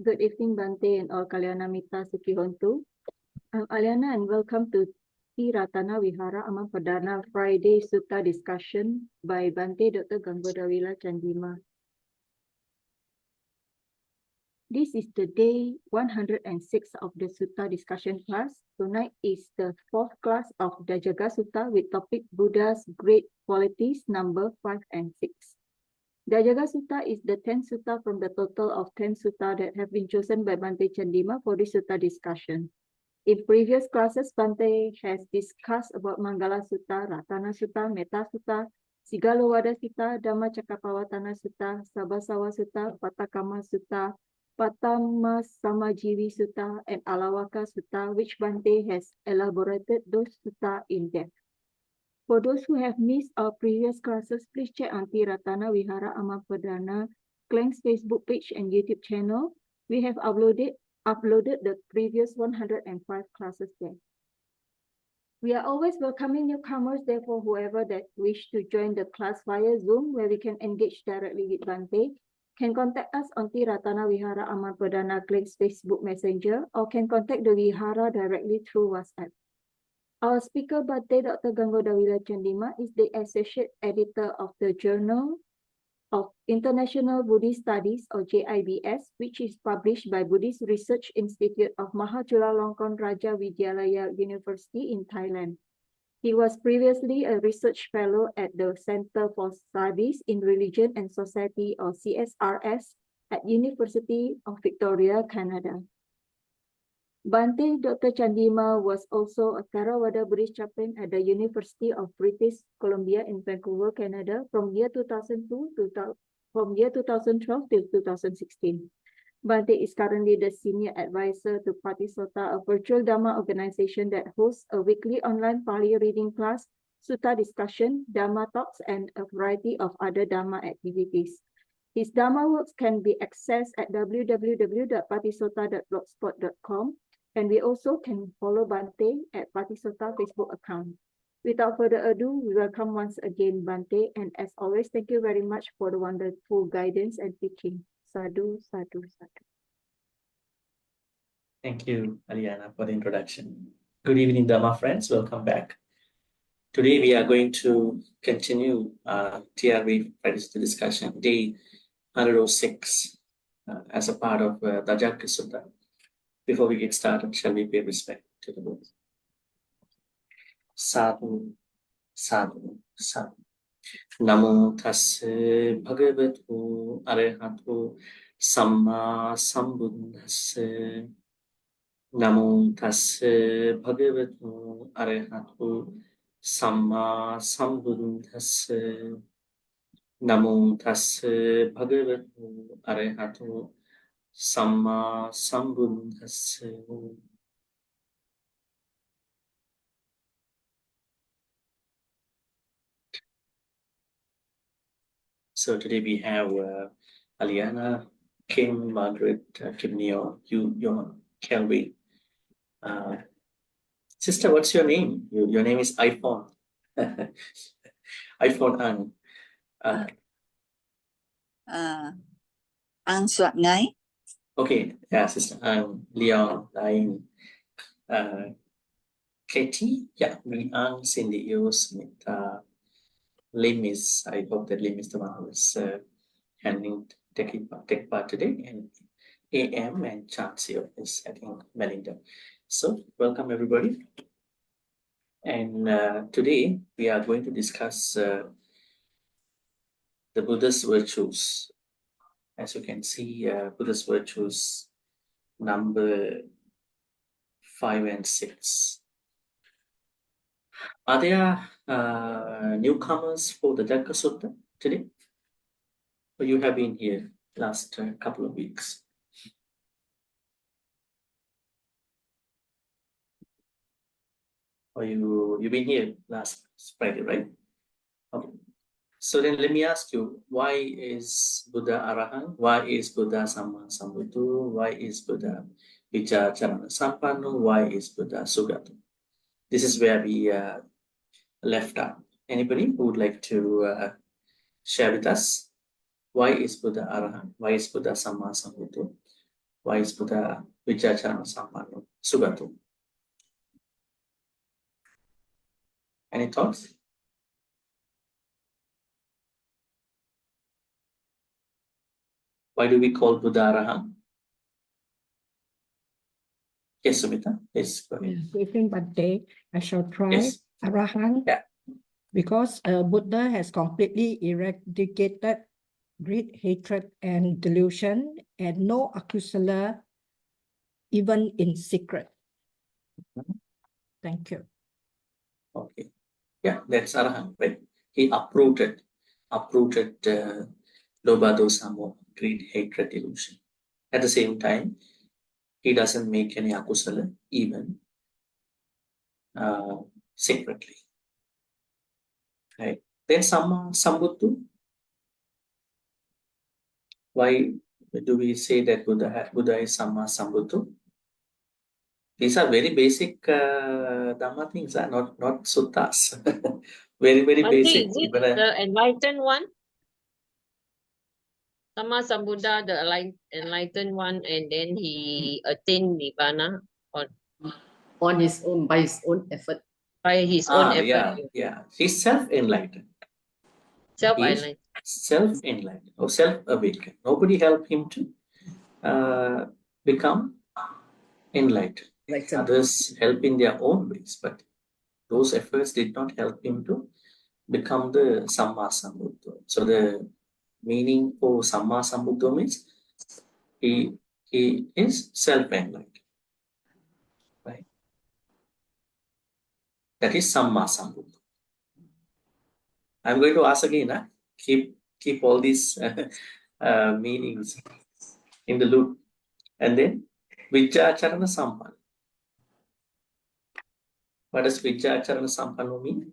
Good evening, Bhante and all Kalyana Mitra Sukhihontu. I'm Aliana and welcome to Ti-Ratana Vihara Amang Perdana Friday Sutta discussion by Bhante Dr. Ganggodawila Chandima. This is the day 106 of the Sutta discussion class. Tonight is the fourth class of Dhajagga Sutta with topic Buddha's Great Qualities number 5 and 6. Dhajagga Sutta is the 10th sutta from the total of 10 sutta that have been chosen by Bhante Chandima for this sutta discussion. In previous classes, Bhante has discussed about Mangala Sutta, Ratana Sutta, Metta Sutta, Sigalowada Sutta, Dhamma Cakkappavattana Sutta, Sabbasawa Sutta, Patakama Sutta, Patama Samajivi Sutta, and Alawaka Sutta, which Bhante has elaborated those sutta in depth. For those who have missed our previous classes, please check on Ti-Ratana Vihara Amang Perdana Klang's Facebook page and YouTube channel. We have uploaded the previous 105 classes there. We are always welcoming newcomers, therefore whoever that wish to join the class via Zoom, where we can engage directly with Bhante, can contact us on Ti-Ratana Vihara Amang Perdana Klang's Facebook Messenger, or can contact the Vihara directly through WhatsApp. Our speaker, Bhante Dr. Ganggodawila Chandima, is the Associate Editor of the Journal of International Buddhist Studies, or JIBS, which is published by Buddhist Research Institute of Mahachulalongkorn Raja Vidyalaya University in Thailand. He was previously a research fellow at the Center for Studies in Religion and Society, or CSRS, at University of Victoria, Canada. Bhante Dr. Chandima was also a Theravada Buddhist chaplain at the University of British Columbia in Vancouver, Canada from year 2012 till 2016. Bhante is currently the senior advisor to Patisota, a virtual Dhamma organization that hosts a weekly online Pali reading class, Sutta discussion, Dhamma talks, and a variety of other Dhamma activities. His Dhamma works can be accessed at www.patisota.blogspot.com. And we also can follow Bhante at Patisota Facebook account. Without further ado, we welcome once again Bhante, and as always, thank you very much for the wonderful guidance and teaching. Sadhu, sadhu, sadhu. Thank you, Aliana, for the introduction. Good evening, Dhamma friends. Welcome back. Today we are going to continue TRV Fridays discussion, day 106, as a part of Dhajagga Sutta. Before we get started, shall we pay respect to the Buddha? Sadhu, sadhu, sadhu. Namo tassa bhagavatu arahatu samma sambuddhassa. Namo tassa bhagavatu arahatu samma sambuddhassa. Namo tassa bhagavatu arahatu Samma Sambuddhassa. So today we have Aliana, Kim, Margaret, Kim Neo, you, Kelby. Sister, what's your name? Your name is iPhone. iPhone Ang. Ang Soát Ngay. Okay, yeah, Sister Ang, Leon, Lain, Katie, yeah, Ang, Cindy, Smith, Lim is, I hope that Lim is the one who is take part today, and AM and Chansio is, I think, Melinda. So, welcome everybody. And today we are going to discuss the Buddha's virtues. As you can see, Buddha's virtues number 5 and 6. Are there newcomers for the Dhajagga Sutta today? Or you have been here last couple of weeks? Or you've been here last Friday, right? Okay. So then let me ask you, why is Buddha Arahant? Why is Buddha Samma Sambuddho? Why is Buddha Vichacharana Sampanno? Why is Buddha Sugata? This is where we left out. Anybody who would like to share with us? Why is Buddha Arahant? Why is Buddha Samma Sambuddho? Why is Buddha Vichacharana Sampanno? Sugata? Any thoughts? Why do we call Buddha Arahant? Yes, Sumita. Yes, go ahead. Briefing Bhante, I shall try. Yes. Arahant. Yeah. Because Buddha has completely eradicated greed, hatred, and delusion, and no accuser, even in secret. Thank you. Okay. Yeah, that's Arahant, right? He uprooted Lobha, Dosa, Moha, greed, hatred, delusion. At the same time, he doesn't make any akusala, even secretly. Right? Then Samma Sambuddho. Why do we say that Buddha is Samma Sambuddho? These are very basic Dhamma things, not suttas. Very Bhante, basic. is it the enlightened one? Sama Sambuddha, the enlightened one, and then he attained Nibbana on his own, by his own effort. by his own effort. Yeah. He's self-enlightened. Self-enlightened. Self-enlightened or self-awakened. Nobody helped him to become enlightened. Others help in their own ways, but those efforts did not help him to become the Samma Sambuddho. So the meaning for Samma Sambuddho means he is self-enlightened. Right? That is Samma Sambuddho. I'm going to ask again, keep all these meanings in the loop. And then Vichacharana Sampanno. What does Vichacharana Sampanno mean?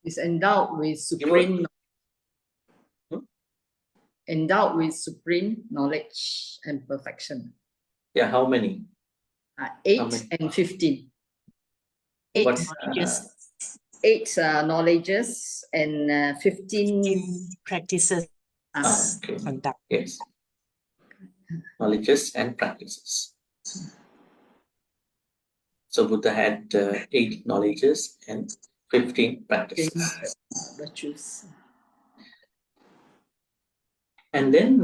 Is endowed with supreme knowledge and perfection. Yeah, how many? 8 and 15. 8 What, eight knowledges and 15 practices. Okay. Conduct. Yes. Knowledges and practices. So Buddha had 8 knowledges and 15 practices. virtues. And then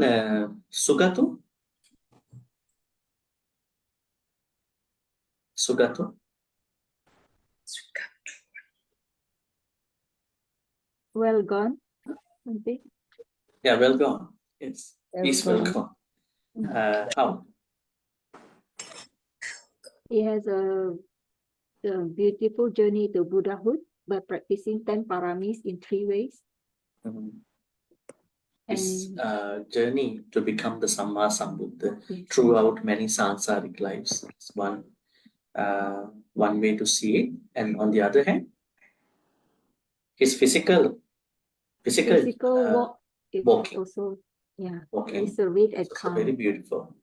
Sugato. Well gone. Bhante. Yeah, well gone. Yes. Well He's well gone. gone. How? He has a beautiful journey to Buddhahood by practicing 10 paramis in 3 ways. His And journey to become the Samma Sambuddha yes, throughout many sansaric lives. It's one way to see it. And on the other hand, his physical walk is walking. also Walking very serene and also very calm. beautiful.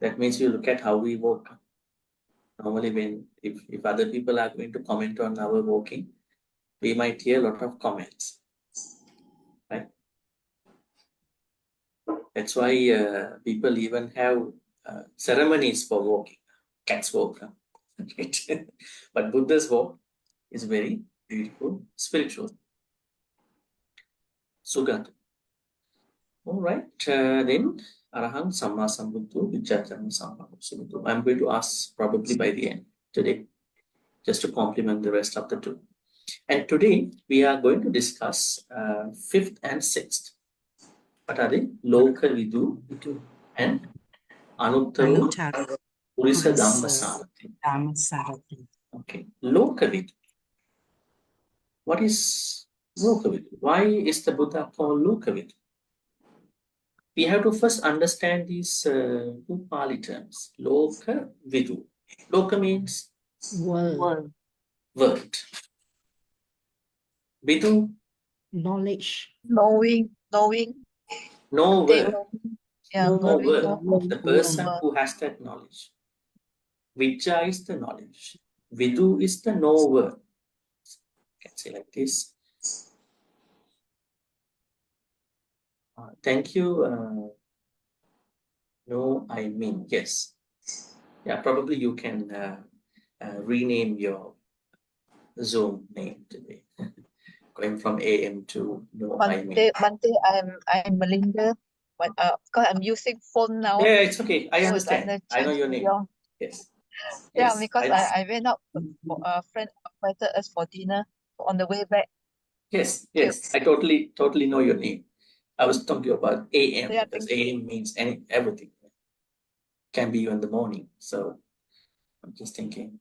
That means you look at how we walk. Normally, if other people are going to comment on our walking, we might hear a lot of comments. Right? That's why people even have ceremonies for walking. Cats walk. But Buddha's walk is very beautiful, spiritual. Sugata. All right. Then Arahant Samma Sambuddho Vichacharana Sampanno. I'm going to ask probably by the end today, just to complement the rest of the 2. And today we are going to discuss 5th and 6th. What are they? Loka Vidu and Anuttaro Purisa Dhammasarati. Okay. Loka Vidu. What is Loka Vidu? Why is the Buddha called Loka Vidu? We have to first understand these 2 Pali terms. Loka Vidu. Loka means World. world. Vidu, knowledge. Knowing, knower, yeah, knower, knowing the person who has that knowledge. Vijja is the knowledge. Vidu is the knower. Can say like this. Thank you. No, I mean, yes. Yeah, probably you can rename your Zoom name today. Going from AM to no, I mean. Bhante, I'm Melinda, but because I'm using phone now. Yeah, it's okay. I so it's understand. under I know your name. Yeah, Yes. yeah, Yes. because I went out for a friend invited us for dinner on the way back. Yes, yes. I totally know your name. I was talking about AM Yeah, because thank you. AM means everything. Can be you in the morning. So I'm just thinking.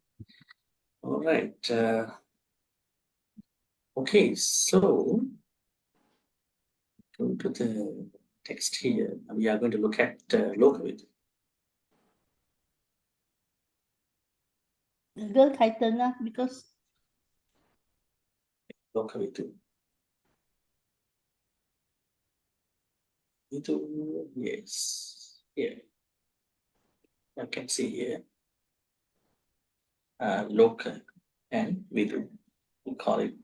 All right. Okay, so go to the text here. We are going to look at Lokavid. Girl Ti-Ratana because Lokavid. Yes. Here. I can see here. Loka and Vidu. We call it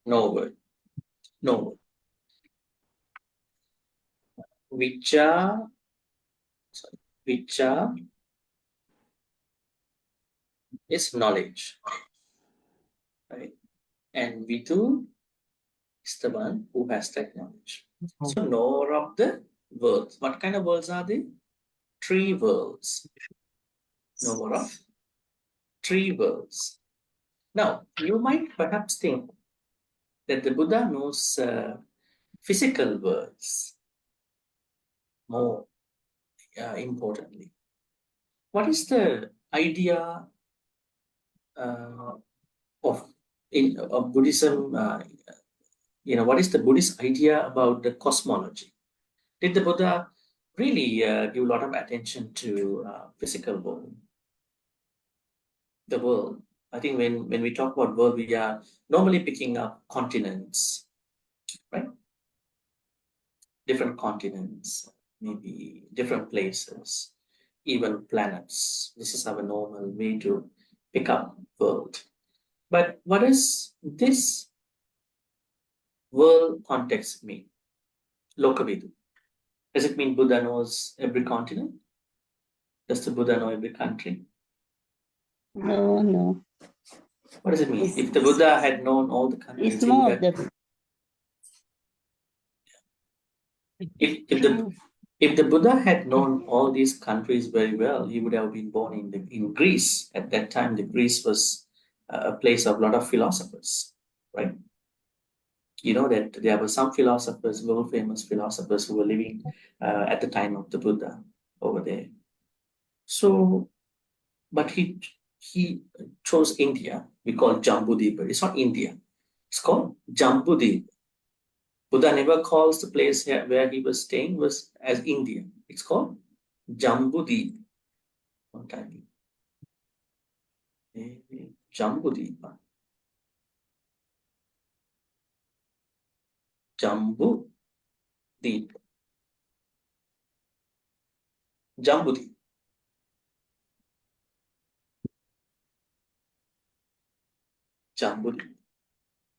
no word. No word. Vicha is knowledge, right? And Vidu is the one who has that knowledge. So knower of the worlds. What kind of worlds are they? Three worlds. Knower of three worlds. Now, you might perhaps think that the Buddha knows physical worlds more importantly. What is the idea of Buddhism? What is the Buddhist idea about the cosmology? Did the Buddha really give a lot of attention to physical world? The world. I think when we talk about world, we are normally picking up continents, right? Different continents, maybe different places, even planets. This is our normal way to pick up world. But what does this world context mean? Lokavidu. Does it mean Buddha knows every continent? Does the Buddha know every country? no. What does it mean? If the Buddha had known all the countries, It's more of the if the Buddha had known all these countries very well, he would have been born in Greece. At that time, the Greece was a place of a lot of philosophers, right? You know that there were some philosophers, world famous philosophers, who were living at the time of the Buddha over there. So, but he chose India. We call Jambudvipa. It's not India. It's called Jambudvipa. Buddha never calls the place where he was staying was as India. It's called Jambudvipa. One time. Jambudvipa. Jambudvipa. Jambudvipa. Jambudvipa.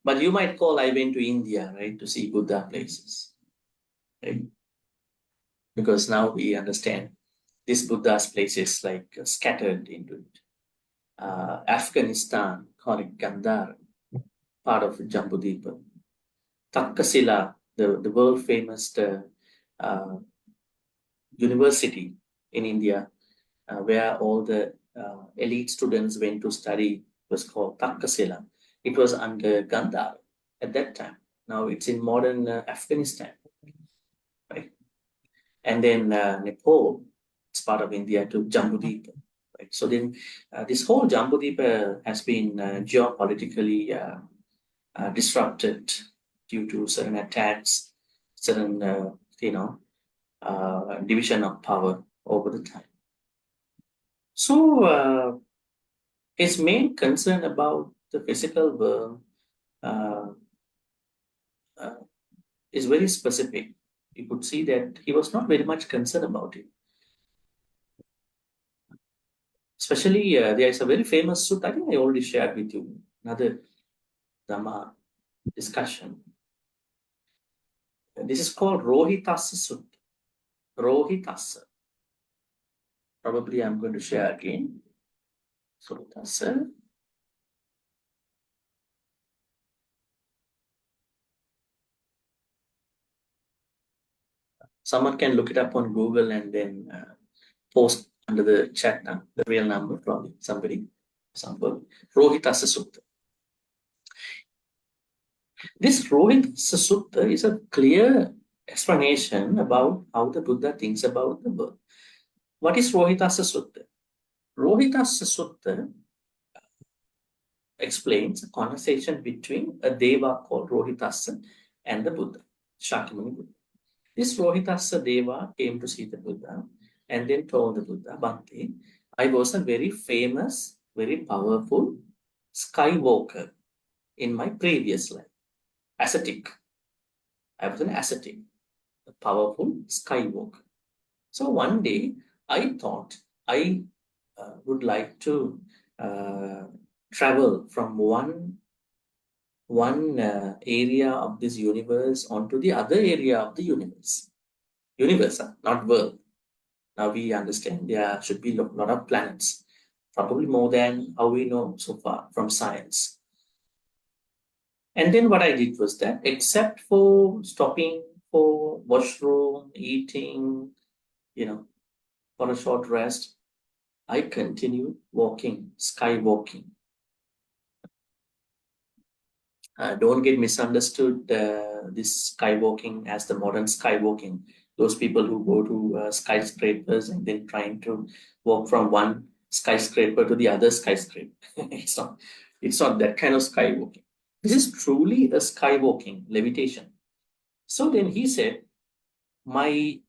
But you might call, I went to India, right, to see Buddha places, right? Because now we understand this Buddha's places like scattered into Afghanistan, call it Gandhar, part of Jambudvipa. Takkasila, the world famous university in India, where all the elite students went to study, was called Takkasila. It was under Gandhar at that time. Now it's in modern Afghanistan, right? And then Nepal, it's part of India to Jambudvipa, right? So then this whole Jambudvipa has been geopolitically disrupted due to certain attacks, certain division of power over the time. So his main concern about the physical world uh, is very specific. You could see that he was not very much concerned about it. Especially, there is a very famous sutta. I think I already shared with you another Dhamma discussion. This is called Rohitassa Sutta. Rohitassa. Probably I'm going to share again. Rohitassa. Someone can look it up on Google and then post under the chat now, the real number, probably somebody, example, Rohitassa Sutta. This Rohitassa Sutta is a clear explanation about how the Buddha thinks about the world. What is Rohitassa Sutta? Rohitassa Sutta explains a conversation between a deva called Rohitassa and the Buddha, Shakyamuni Buddha. This Rohitassa deva came to see the Buddha and then told the Buddha, Bhante, I was a very famous, very powerful skywalker in my previous life. Ascetic. I was an ascetic, a powerful skywalker. So one day I thought I would like to travel from one area of this universe onto the other area of the universe. Universe, not world. Now we understand there should be a lot of planets, probably more than how we know so far from science. And then what I did was that, except for stopping for washroom, eating, for a short rest, I continued walking, skywalking. Don't get misunderstood this skywalking as the modern skywalking. Those people who go to skyscrapers and then trying to walk from one skyscraper to the other skyscraper. It's not that kind of skywalking. This is truly a skywalking, levitation. So then he said, my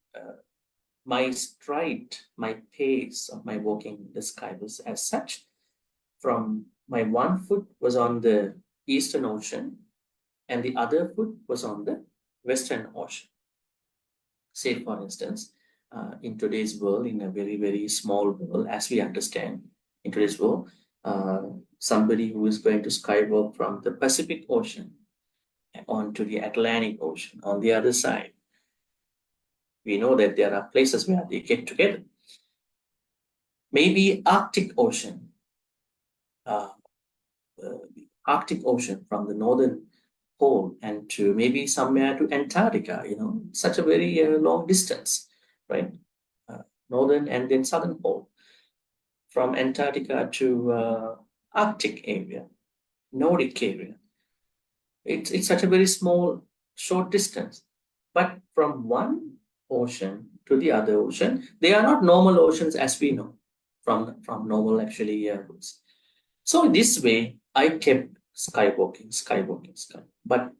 stride, my pace of my walking in the sky was as such. From my one foot was on the Eastern Ocean and the other foot was on the Western Ocean. Say, for instance, in today's world, in a very, very small world, as we understand, in today's world, somebody who is going to skywalk from the Pacific Ocean onto the Atlantic Ocean on the other side, we know that there are places where they get together. Maybe Arctic Ocean, Arctic Ocean from the northern pole and to maybe somewhere to Antarctica, such a very long distance, right? Northern and then southern pole. From Antarctica to Arctic area, Nordic area. It's such a very small, short distance. But from one ocean to the other ocean, they are not normal oceans as we know from normal actually routes. So in this way, I kept skywalking. But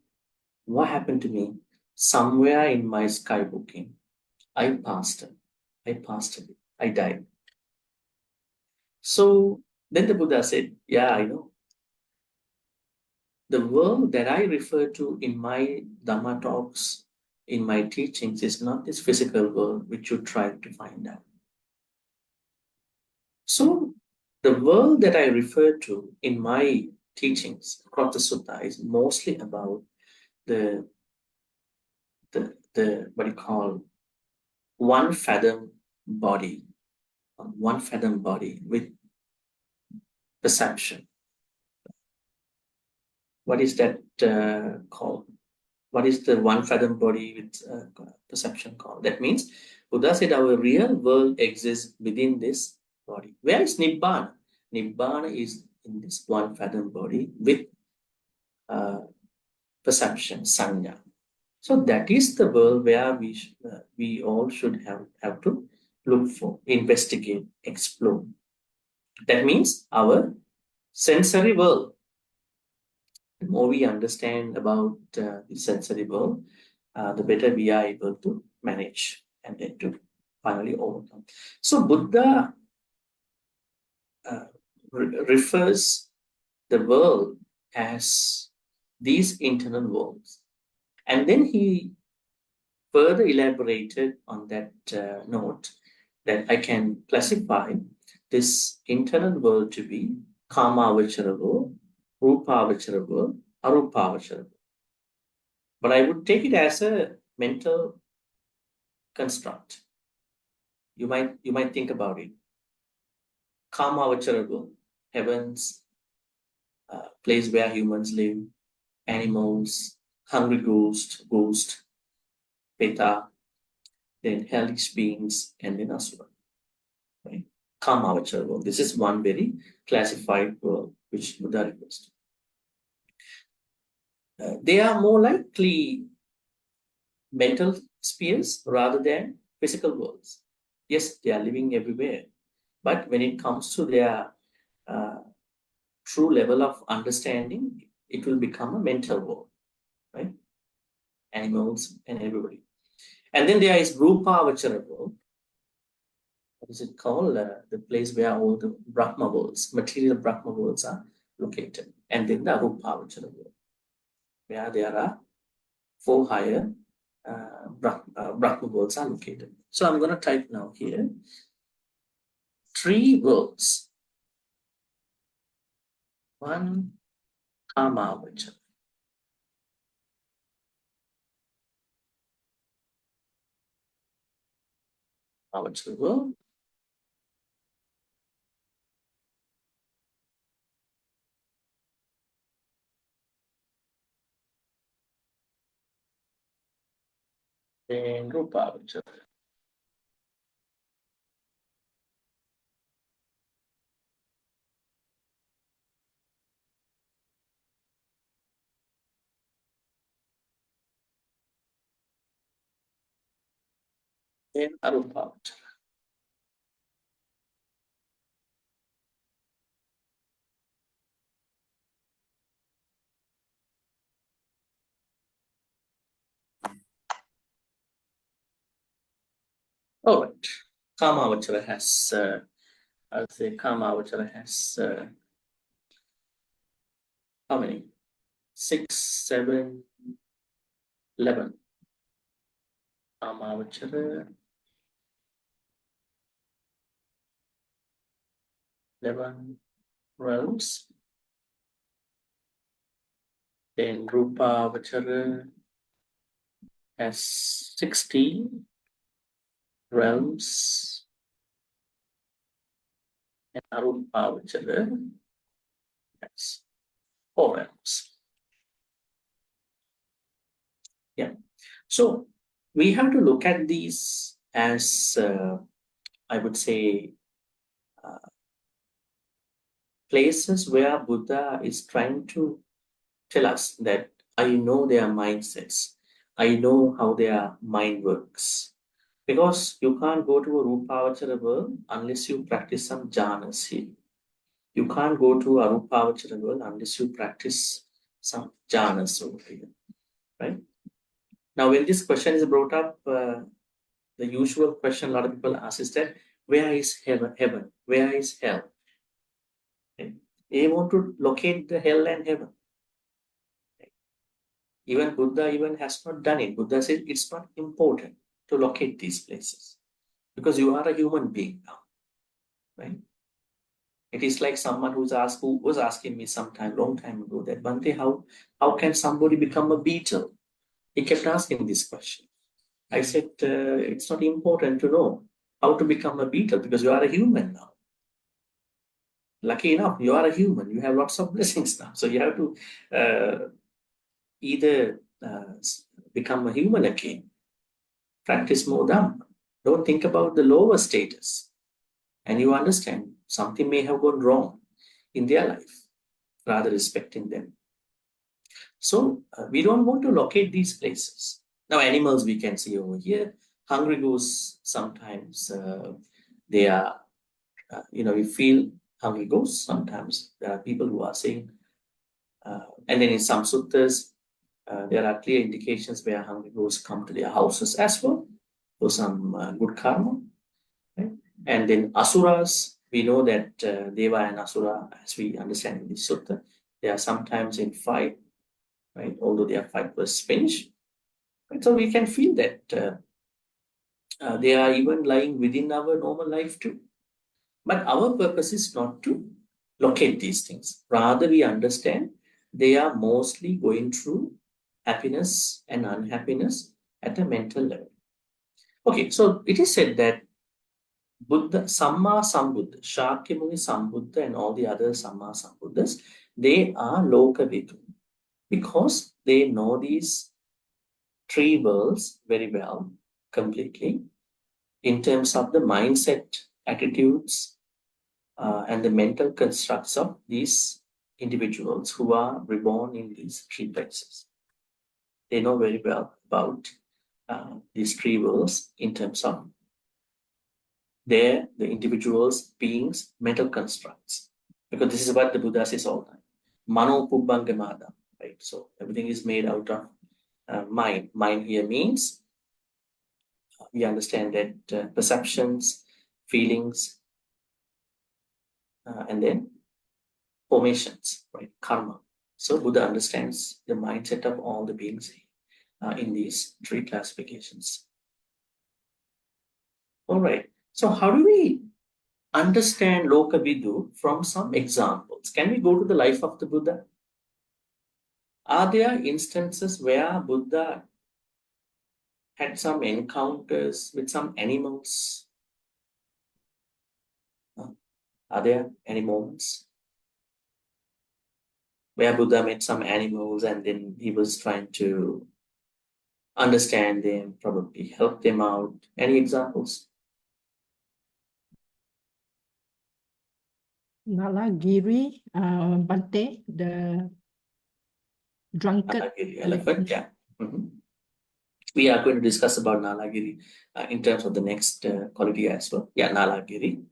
what happened to me? Somewhere in my skywalking, I passed away. I died. So then the Buddha said, yeah, I know. The world that I refer to in my Dhamma talks, in my teachings, is not this physical world which you try to find out. So the world that I refer to in my teachings across the sutta is mostly about the what you call one fathom body with perception. What is that called? What is the one fathom body with perception called? That means Buddha said our real world exists within this body. Where is Nibbana? Nibbana is in this one fathom body with perception, sanya. So that is the world where we all should have to look for, investigate, explore. That means our sensory world. The more we understand about the sensory world, the better we are able to manage and then to finally overcome. So Buddha refers the world as these internal worlds. And then he further elaborated on that note that I can classify this internal world to be Kama-avachara world, Rupa-avachara world, Arupa-avachara world. But I would take it as a mental construct. You might think about it. Kama-avachara world, heavens, place where humans live, animals, hungry ghost, Peta, then hellish beings, and then Asura. Right? Kama-avachara world. This is one very classified world which Buddha refers to. They are more likely mental spheres rather than physical worlds. Yes, they are living everywhere, but when it comes to their true level of understanding, it will become a mental world, right? Animals and everybody. And then there is Rupa-avachara world. What is it called? The place where all the Brahma worlds, material Brahma worlds are located. And then the Arupa-avachara world, where there are 4 higher Brahma worlds are located. So I'm going to type now here 3 worlds. 1 Kama-avachara. Avachara world. Then Rupa-avachara. Then Arupa-avachara. All right. Kama-avachara has, I'll say Kama-avachara has how many? 6, 7, 11. Kama-avachara. 11 realms. Then Rupa-avachara has 16 realms. And Arupa-avachara has 4 realms. Yeah. So we have to look at these as, I would say, places where Buddha is trying to tell us that I know their mindsets. I know how their mind works. Because you can't go to a Rupa-avachara world unless you practice some jhanas here. You can't go to a Arupa-avachara world unless you practice some jhanas over here, right? Now, when this question is brought up, the usual question a lot of people ask is that, where is heaven? Where is hell? Okay. They want to locate the hell and heaven. Even Buddha has not done it. Buddha said it's not important to locate these places because you are a human being now, right? It is like someone who was asking me long time ago, that Bhante, how can somebody become a beetle? He kept asking this question. I said, it's not important to know how to become a beetle because you are a human now. Lucky enough, you are a human. You have lots of blessings now. So you have to either become a human again, practice more Dhamma. Don't think about the lower status. And you understand something may have gone wrong in their life, rather respecting them. So we don't want to locate these places. Now, animals we can see over here. Hungry ghosts, sometimes they are, we feel hungry ghosts. Sometimes there are people who are saying, and then in some suttas, there are clear indications where hungry ghosts come to their houses as well for some good karma. Right? And then asuras, we know that Deva and Asura, as we understand in the sutta, they are sometimes in fight. right? Although they are 5+ Finnish. Right? So we can feel that they are even lying within our normal life too. But our purpose is not to locate these things. Rather, we understand they are mostly going through happiness and unhappiness at a mental level. Okay, so it is said that Buddha, Samma Sambuddha, Shakyamuni Sambuddha, and all the other Samma Sambuddhas, they are Lokavidu because they know these three worlds very well, completely, in terms of the mindset, attitudes, and the mental constructs of these individuals who are reborn in these three places. They know very well about these three worlds in terms of the individuals, beings, mental constructs. Because this is what the Buddha says all the time. Mano Pubbangamadā, right? So everything is made out of mind. Mind here means we understand that perceptions, feelings, and then formations, right? Karma. So Buddha understands the mindset of all the beings in these three classifications. All right. So how do we understand Lokavidu from some examples? Can we go to the life of the Buddha? Are there instances where Buddha had some encounters with some animals? Are there any moments where Buddha met some animals and then he was trying to understand them, probably help them out? Any examples? Nalagiri, Bhante, the drunkard Nalagiri elephant, yeah. We are going to discuss about Nalagiri in terms of the next quality as well. Yeah, Nalagiri.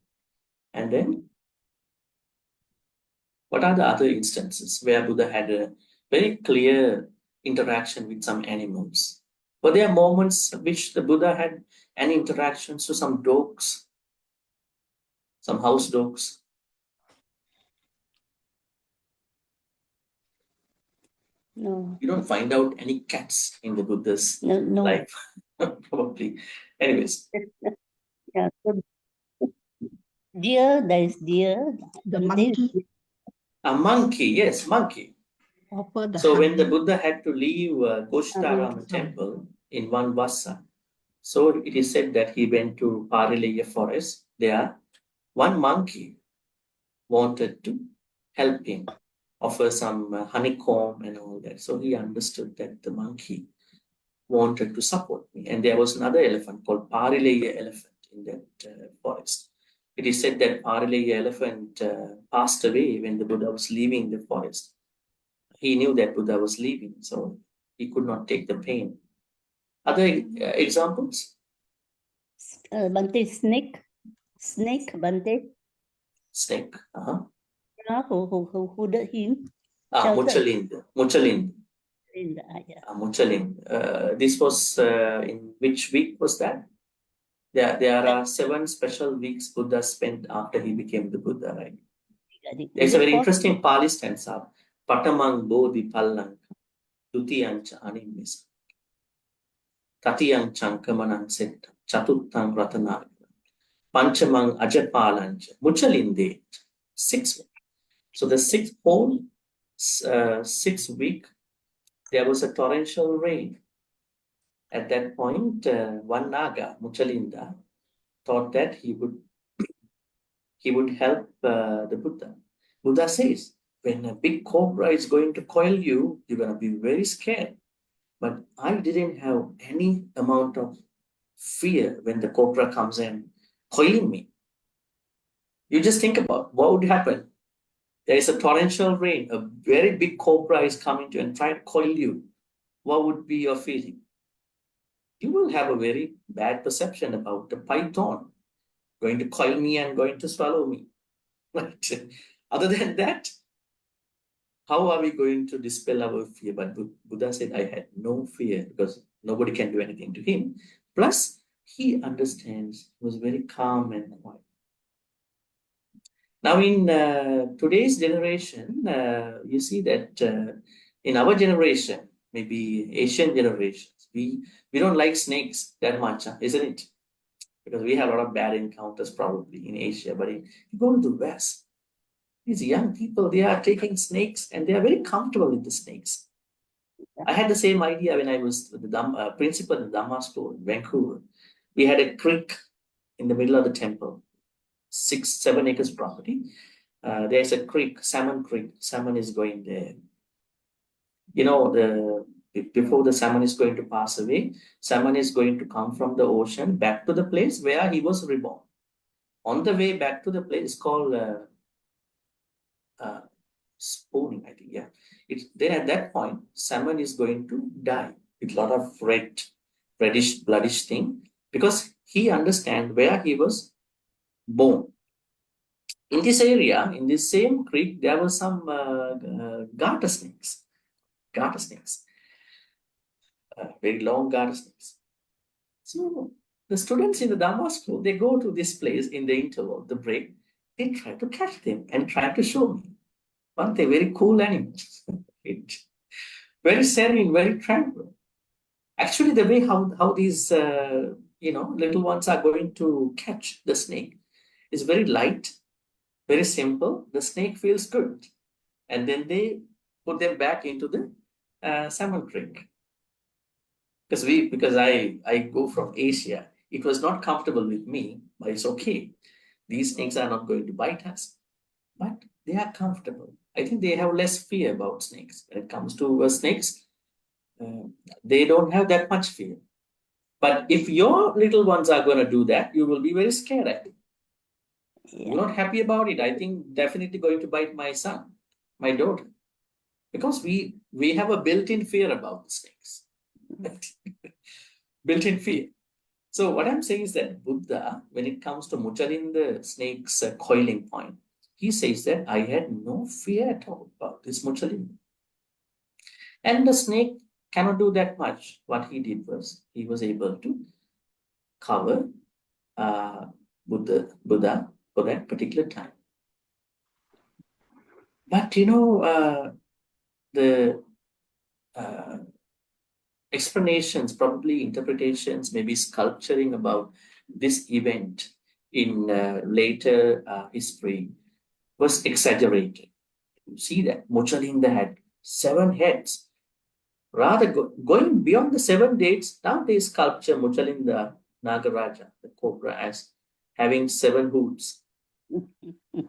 And then, what are the other instances where Buddha had a very clear interaction with some animals? Were there moments which the Buddha had any interactions with some dogs, some house dogs? No, You don't find out any cats in the Buddha's no. life, probably. Anyways, Yeah. So deer, there is deer. The There is monkey a monkey, yes, monkey. offer the So when the honey. Buddha had to leave Goshtarama temple in Vanvasa, so it is said that he went to Parileya forest. There, one monkey wanted to help him, offer some honeycomb and all that. So he understood that the monkey wanted to support me. And there was another elephant called Parileya elephant in that forest. It is said that Parileya elephant passed away when the Buddha was leaving the forest. He knew that Buddha was leaving, so he could not take the pain. Other examples? Bhante, snake, Bhante, Snake. who hooded him. Muchalind. Yeah. Muchalind. This was in which week was that? There are 7 special weeks Buddha spent after he became the Buddha, right? There's a very interesting Pali stanza. Patamang bodhi pallang, dutiyancha animis, tatiyang chankamanang setta, chatutang ratanag, panchamang ajapalancha, muchalinde. 6 weeks. So the 6th whole 6th week, there was a torrential rain. At that point, one Naga, Muchalinda, thought that he would help the Buddha. Buddha says, when a big cobra is going to coil you, you're going to be very scared. But I didn't have any amount of fear when the cobra comes and coiling me. You just think about what would happen. There is a torrential rain, a very big cobra is coming to and trying to coil you. What would be your feeling? You will have a very bad perception about the python going to coil me and going to swallow me. Right? Other than that, how are we going to dispel our fear? But Buddha said, I had no fear because nobody can do anything to him. Plus, he understands, he was very calm and quiet. Now, in today's generation, you see that in our generation, maybe Asian generations, we don't like snakes that much, isn't it? Because we have a lot of bad encounters probably in Asia. But if you go to the West, these young people, they are taking snakes and they are very comfortable with the snakes. I had the same idea when I was the principal in the Dhamma school in Vancouver. We had a creek in the middle of the temple, 6-7 acres property. There's a creek, Salmon Creek. Salmon is going there. You know, before the salmon is going to pass away, salmon is going to come from the ocean back to the place where he was reborn. On the way back to the place called spawning, I think, yeah. Then at that point, salmon is going to die with a lot of reddish, bloodish thing because he understands where he was born. In this area, in this same creek, there were some garter snakes. Very long garter snakes. So the students in the Dhamma school, they go to this place in the interval, the break, they try to catch them and try to show me. Bhante, very cool animals. Very serene, very tranquil. Actually, the way how these little ones are going to catch the snake is very light, very simple. The snake feels good. And then they put them back into the salmon creek. Because I go from Asia, it was not comfortable with me, but it's okay. These snakes are not going to bite us, but they are comfortable. I think they have less fear about snakes. When it comes to snakes, they don't have that much fear. But if your little ones are going to do that, you will be very scared at it. You're not happy about it. I think definitely going to bite my son, my daughter, because we have a built-in fear about the snakes. Built-in fear. So what I'm saying is that Buddha, when it comes to Muchalinda snake's coiling point, he says that I had no fear at all about this Muchalinda. And the snake cannot do that much. What he did was he was able to cover Buddha for that particular time. But the explanations, probably interpretations, maybe sculpturing about this event in later history was exaggerated. You see that Muchalinda had 7 heads. Rather, going beyond the 7 dates, now they sculpture Muchalinda Nagaraja, the cobra, as having 7 hoods.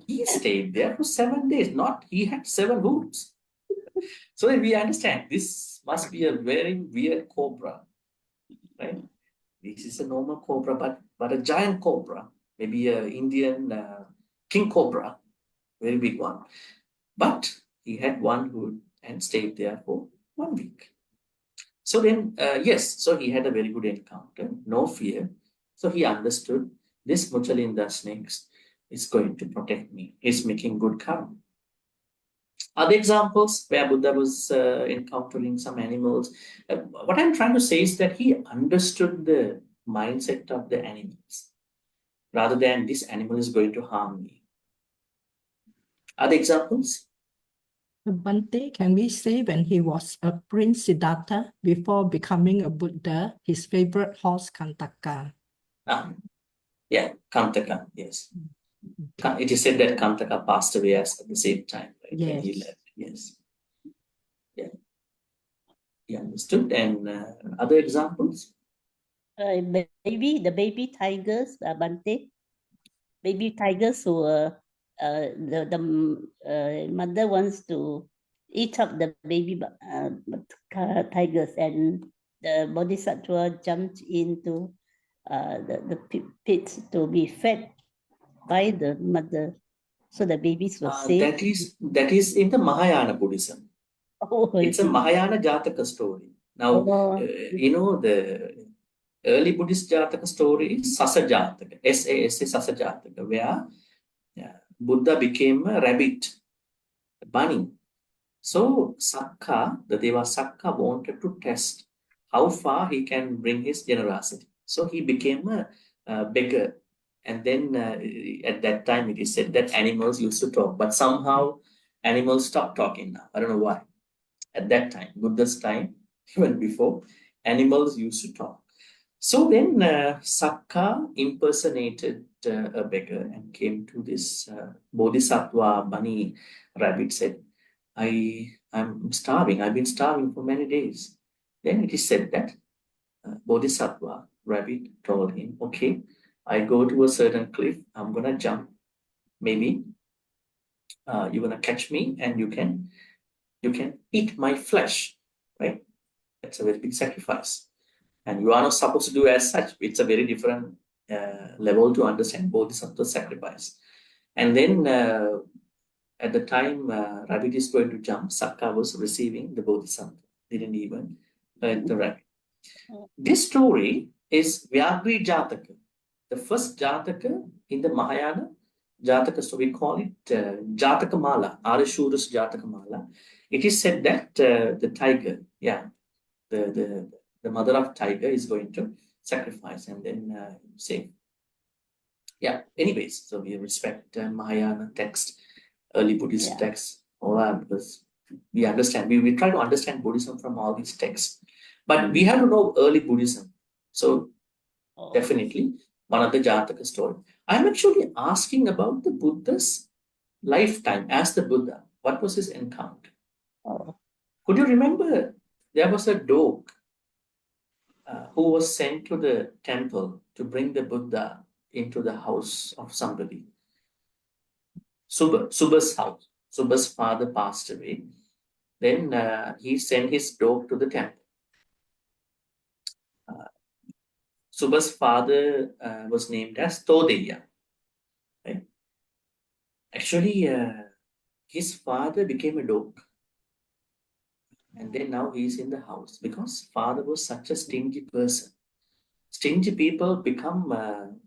He stayed there for 7 days, not he had 7 hoods. So that we understand this must be a very weird cobra, right? This is a normal cobra, but a giant cobra, maybe an Indian king cobra, very big one. But he had 1 hood and stayed there for 1 week. So then, yes, so he had a very good encounter, no fear. So he understood this Muchalinda snakes is going to protect me. He's making good karma. Other examples where Buddha was encountering some animals. What I'm trying to say is that he understood the mindset of the animals rather than this animal is going to harm me. Other examples? Bhante, can we say when he was a Prince Siddhartha before becoming a Buddha, his favorite horse Kantaka? Yeah, Kantaka, yes. It is said that Kantaka passed away at the same time, right? When he Yes. left. Yes. Yeah. He understood. And other examples? The baby tigers, Bhante. Baby tigers who the mother wants to eat up the baby tigers, and the bodhisattva jumped into the pit to be fed by the mother, so the babies were safe. That is in the Mahayana Buddhism. Oh, It's a Mahayana Jataka story. Now, the early Buddhist Jataka story is Sasa Jataka, S-A-S-A Sasa Jataka, where Buddha became a rabbit, a bunny. So Sakka, the Deva Sakka, wanted to test how far he can bring his generosity. So he became a beggar. And then at that time it is said that animals used to talk, but somehow animals stopped talking now. I don't know why. At that time, Buddha's time, even before, animals used to talk. So then Sakka impersonated a beggar and came to this Bodhisattva bunny rabbit, said, I'm starving. I've been starving for many days. Then it is said that Bodhisattva rabbit told him, okay, I go to a certain cliff, I'm going to jump. Maybe you're going to catch me and you can eat my flesh, right? That's a very big sacrifice. And you are not supposed to do as such. It's a very different level to understand Bodhisattva sacrifice. And then at the time rabbit is going to jump, Sakka was receiving the Bodhisattva. Didn't even hurt the rabbit. This story is Vyagri Jataka, the first Jataka in the Mahayana Jataka. So we call it Jataka Mala, Arishura's Jataka Mala. It is said that the tiger, the mother of tiger is going to sacrifice and then say. Yeah, anyways, so we respect Mahayana text, early Buddhist texts, all that, because we understand, we try to understand Buddhism from all these texts. But we have to know early Buddhism. So definitely one of the Jataka story. I'm actually asking about the Buddha's lifetime as the Buddha. What was his encounter? Could you remember there was a dog who was sent to the temple to bring the Buddha into the house of somebody? Subha's house. Subha's father passed away. Then he sent his dog to the temple. Subha's father was named as Todeya. Right? Actually, his father became a dog. And then now he's in the house because father was such a stingy person. Stingy people become,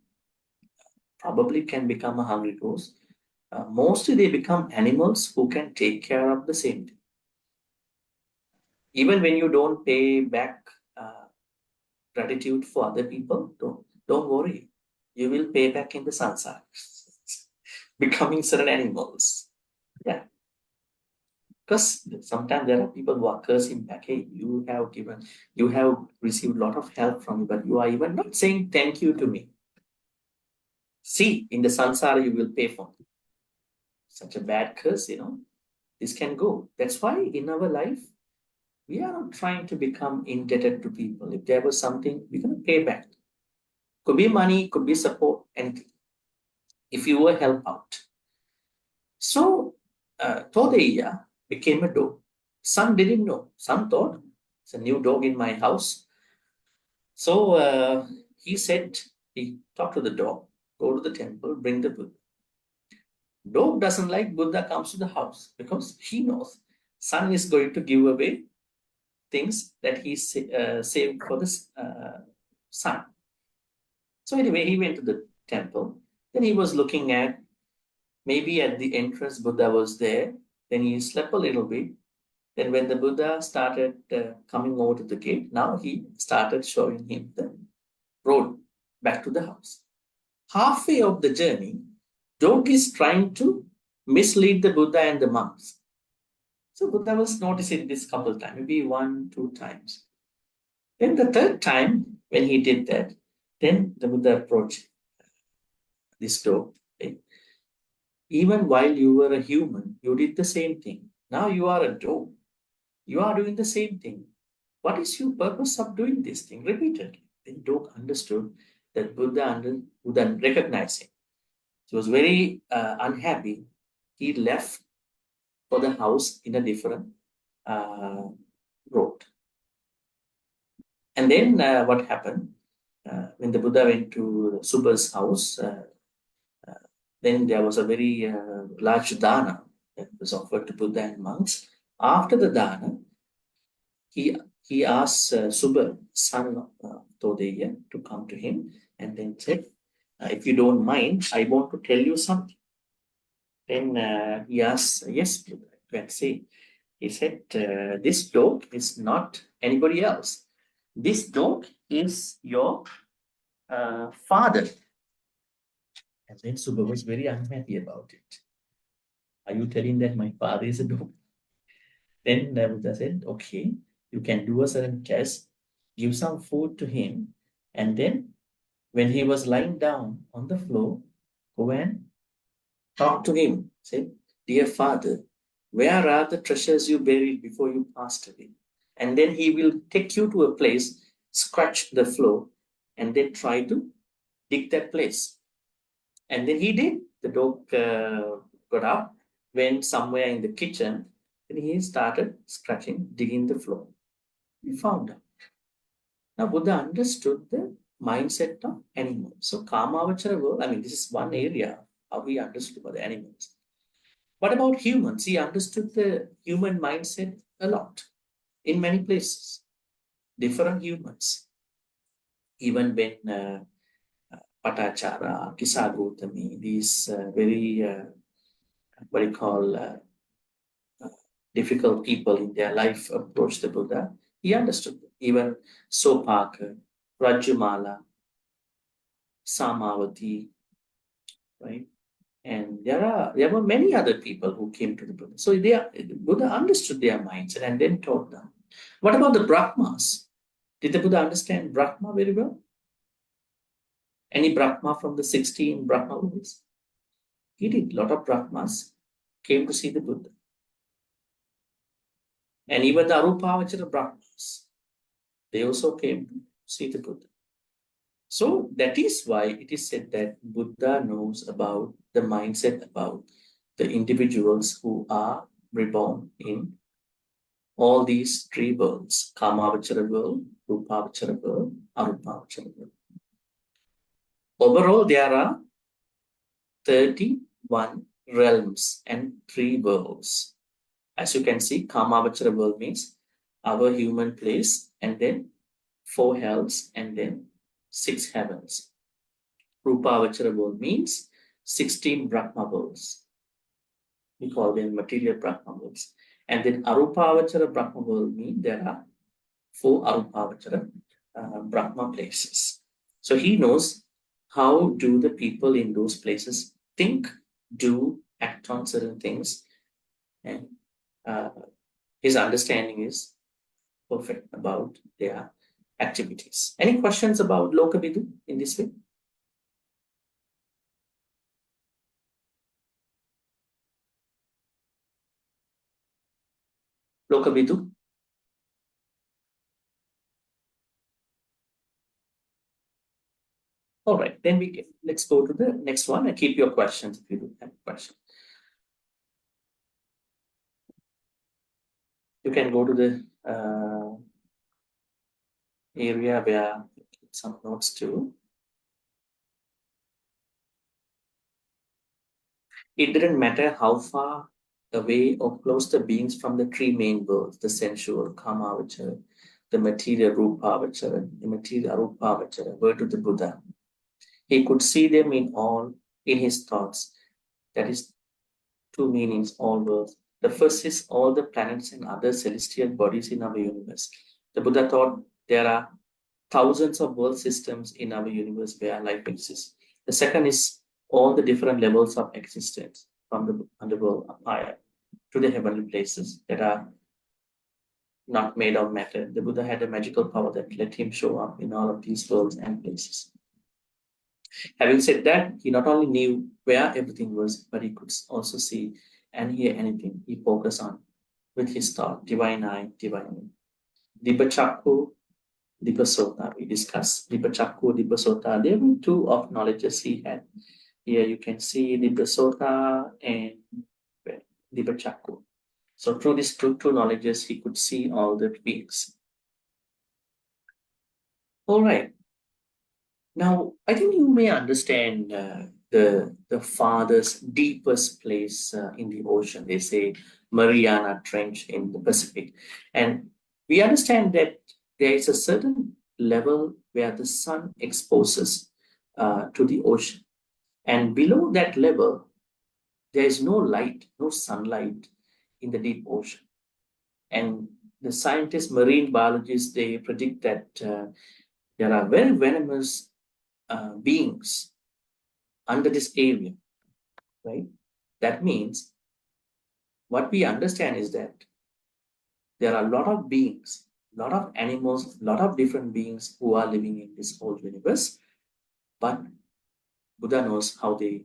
probably can become a hungry ghost. Mostly they become animals who can take care of the same thing. Even when you don't pay back gratitude for other people, don't worry. You will pay back in the sansara. Becoming certain animals. Yeah. Because sometimes there are people who are cursing back. Hey, you have received a lot of help from me, but you are even not saying thank you to me. See, in the sansara, you will pay for me. Such a bad curse, this can go. That's why in our life, we are not trying to become indebted to people. If there was something, we're going to pay back. Could be money, could be support, anything. If you were help out. So, Todeya became a dog. Son didn't know. Son thought, it's a new dog in my house. So he talked to the dog, go to the temple, bring the Buddha. Dog doesn't like Buddha comes to the house because he knows son is going to give away things that he saved for the son. So anyway, he went to the temple. Then he was looking at, maybe at the entrance, Buddha was there. Then he slept a little bit. Then when the Buddha started coming over to the gate, now he started showing him the road back to the house. Halfway of the journey, dog is trying to mislead the Buddha and the monks. So Buddha was noticing this couple of times, maybe 1, 2 times. Then the third time, when he did that, then the Buddha approached this dog. Right? Even while you were a human, you did the same thing. Now you are a dog. You are doing the same thing. What is your purpose of doing this thing repeatedly? Then dog understood that Buddha recognized him. He was very unhappy. He left for the house in a different road. And then what happened? When the Buddha went to Subha's house, then there was a very large dana that was offered to Buddha and monks. After the dana, he asked Subha, son of Todeya, to come to him and then said, if you don't mind, I want to tell you something. Then he asked, yes, Buddha, you can say. He said, this dog is not anybody else. This dog is your father. And then Subha was very unhappy about it. Are you telling that my father is a dog? Then the Buddha said, okay, you can do a certain test, give some food to him, and then when he was lying down on the floor, go and talk to him. Say, dear father, where are the treasures you buried before you passed away? And then he will take you to a place, scratch the floor, and then try to dig that place. And then he did. The dog got up, went somewhere in the kitchen, and he started scratching, digging the floor. He found out. Now, Buddha understood the mindset of animals. So, Kamavachara world, I mean, this is one area how he understood about the animals. What about humans? He understood the human mindset a lot in many places, different humans. Even when Patachara, Kisagotami, these very, what you call, difficult people in their life approached the Buddha, he understood them. Even Sopaka, Rajumala, Samavati, right? And there were many other people who came to the Buddha. So the Buddha understood their mindset and then taught them. What about the Brahmas? Did the Buddha understand Brahma very well? Any Brahma from the 16 Brahma worlds? He did. A lot of Brahmas came to see the Buddha. And even the Arupavachara Brahmas, they also came to see the Buddha. So that is why it is said that Buddha knows about the mindset about the individuals who are reborn in all these three worlds, Kamavachara world, Rupavachara world, Arupavachara world. Overall, there are 31 realms and 3 worlds. As you can see, Kamavachara world means our human place, and then 4 hells, and then 6 heavens. Rupavachara world means 16 Brahma worlds. We call them material Brahma worlds. And then Arupavachara Brahma world means there are 4 Arupavachara Brahma places. So he knows how do the people in those places think, do, act on certain things, and his understanding is perfect about their activities. Any questions about Lokavidu in this way? Lokavidu? All right, then let's go to the next one and keep your questions if you do have a question. You can go to the area where some notes too. It didn't matter how far away or close the beings from the 3 main worlds, the sensual Kamavachara, the material Rupavachara, the material Arupavachara, were to the Buddha. He could see them in his thoughts. That is 2 meanings, all worlds. The first is all the planets and other celestial bodies in our universe. The Buddha thought there are thousands of world systems in our universe where life exists. The second is all the different levels of existence, from the underworld up higher to the heavenly places that are not made of matter. The Buddha had a magical power that let him show up in all of these worlds and places. Having said that, he not only knew where everything was, but he could also see and hear anything he focused on with his thought, divine eye, divine eye. Dibachakku, Dibasota, we discussed. Dibachakku, Dibasota, there were 2 of knowledges he had. Here you can see Dibasota and Dibachakku. So through these two knowledges, he could see all the beings. All right. Now, I think you may understand the farthest, deepest place in the ocean. They say Mariana Trench in the Pacific. And we understand that there is a certain level where the sun exposes to the ocean. And below that level, there is no light, no sunlight in the deep ocean. And the scientists, marine biologists, they predict that there are very venomous beings under this area, right? That means what we understand is that there are a lot of beings, a lot of animals, a lot of different beings who are living in this whole universe. But Buddha knows how the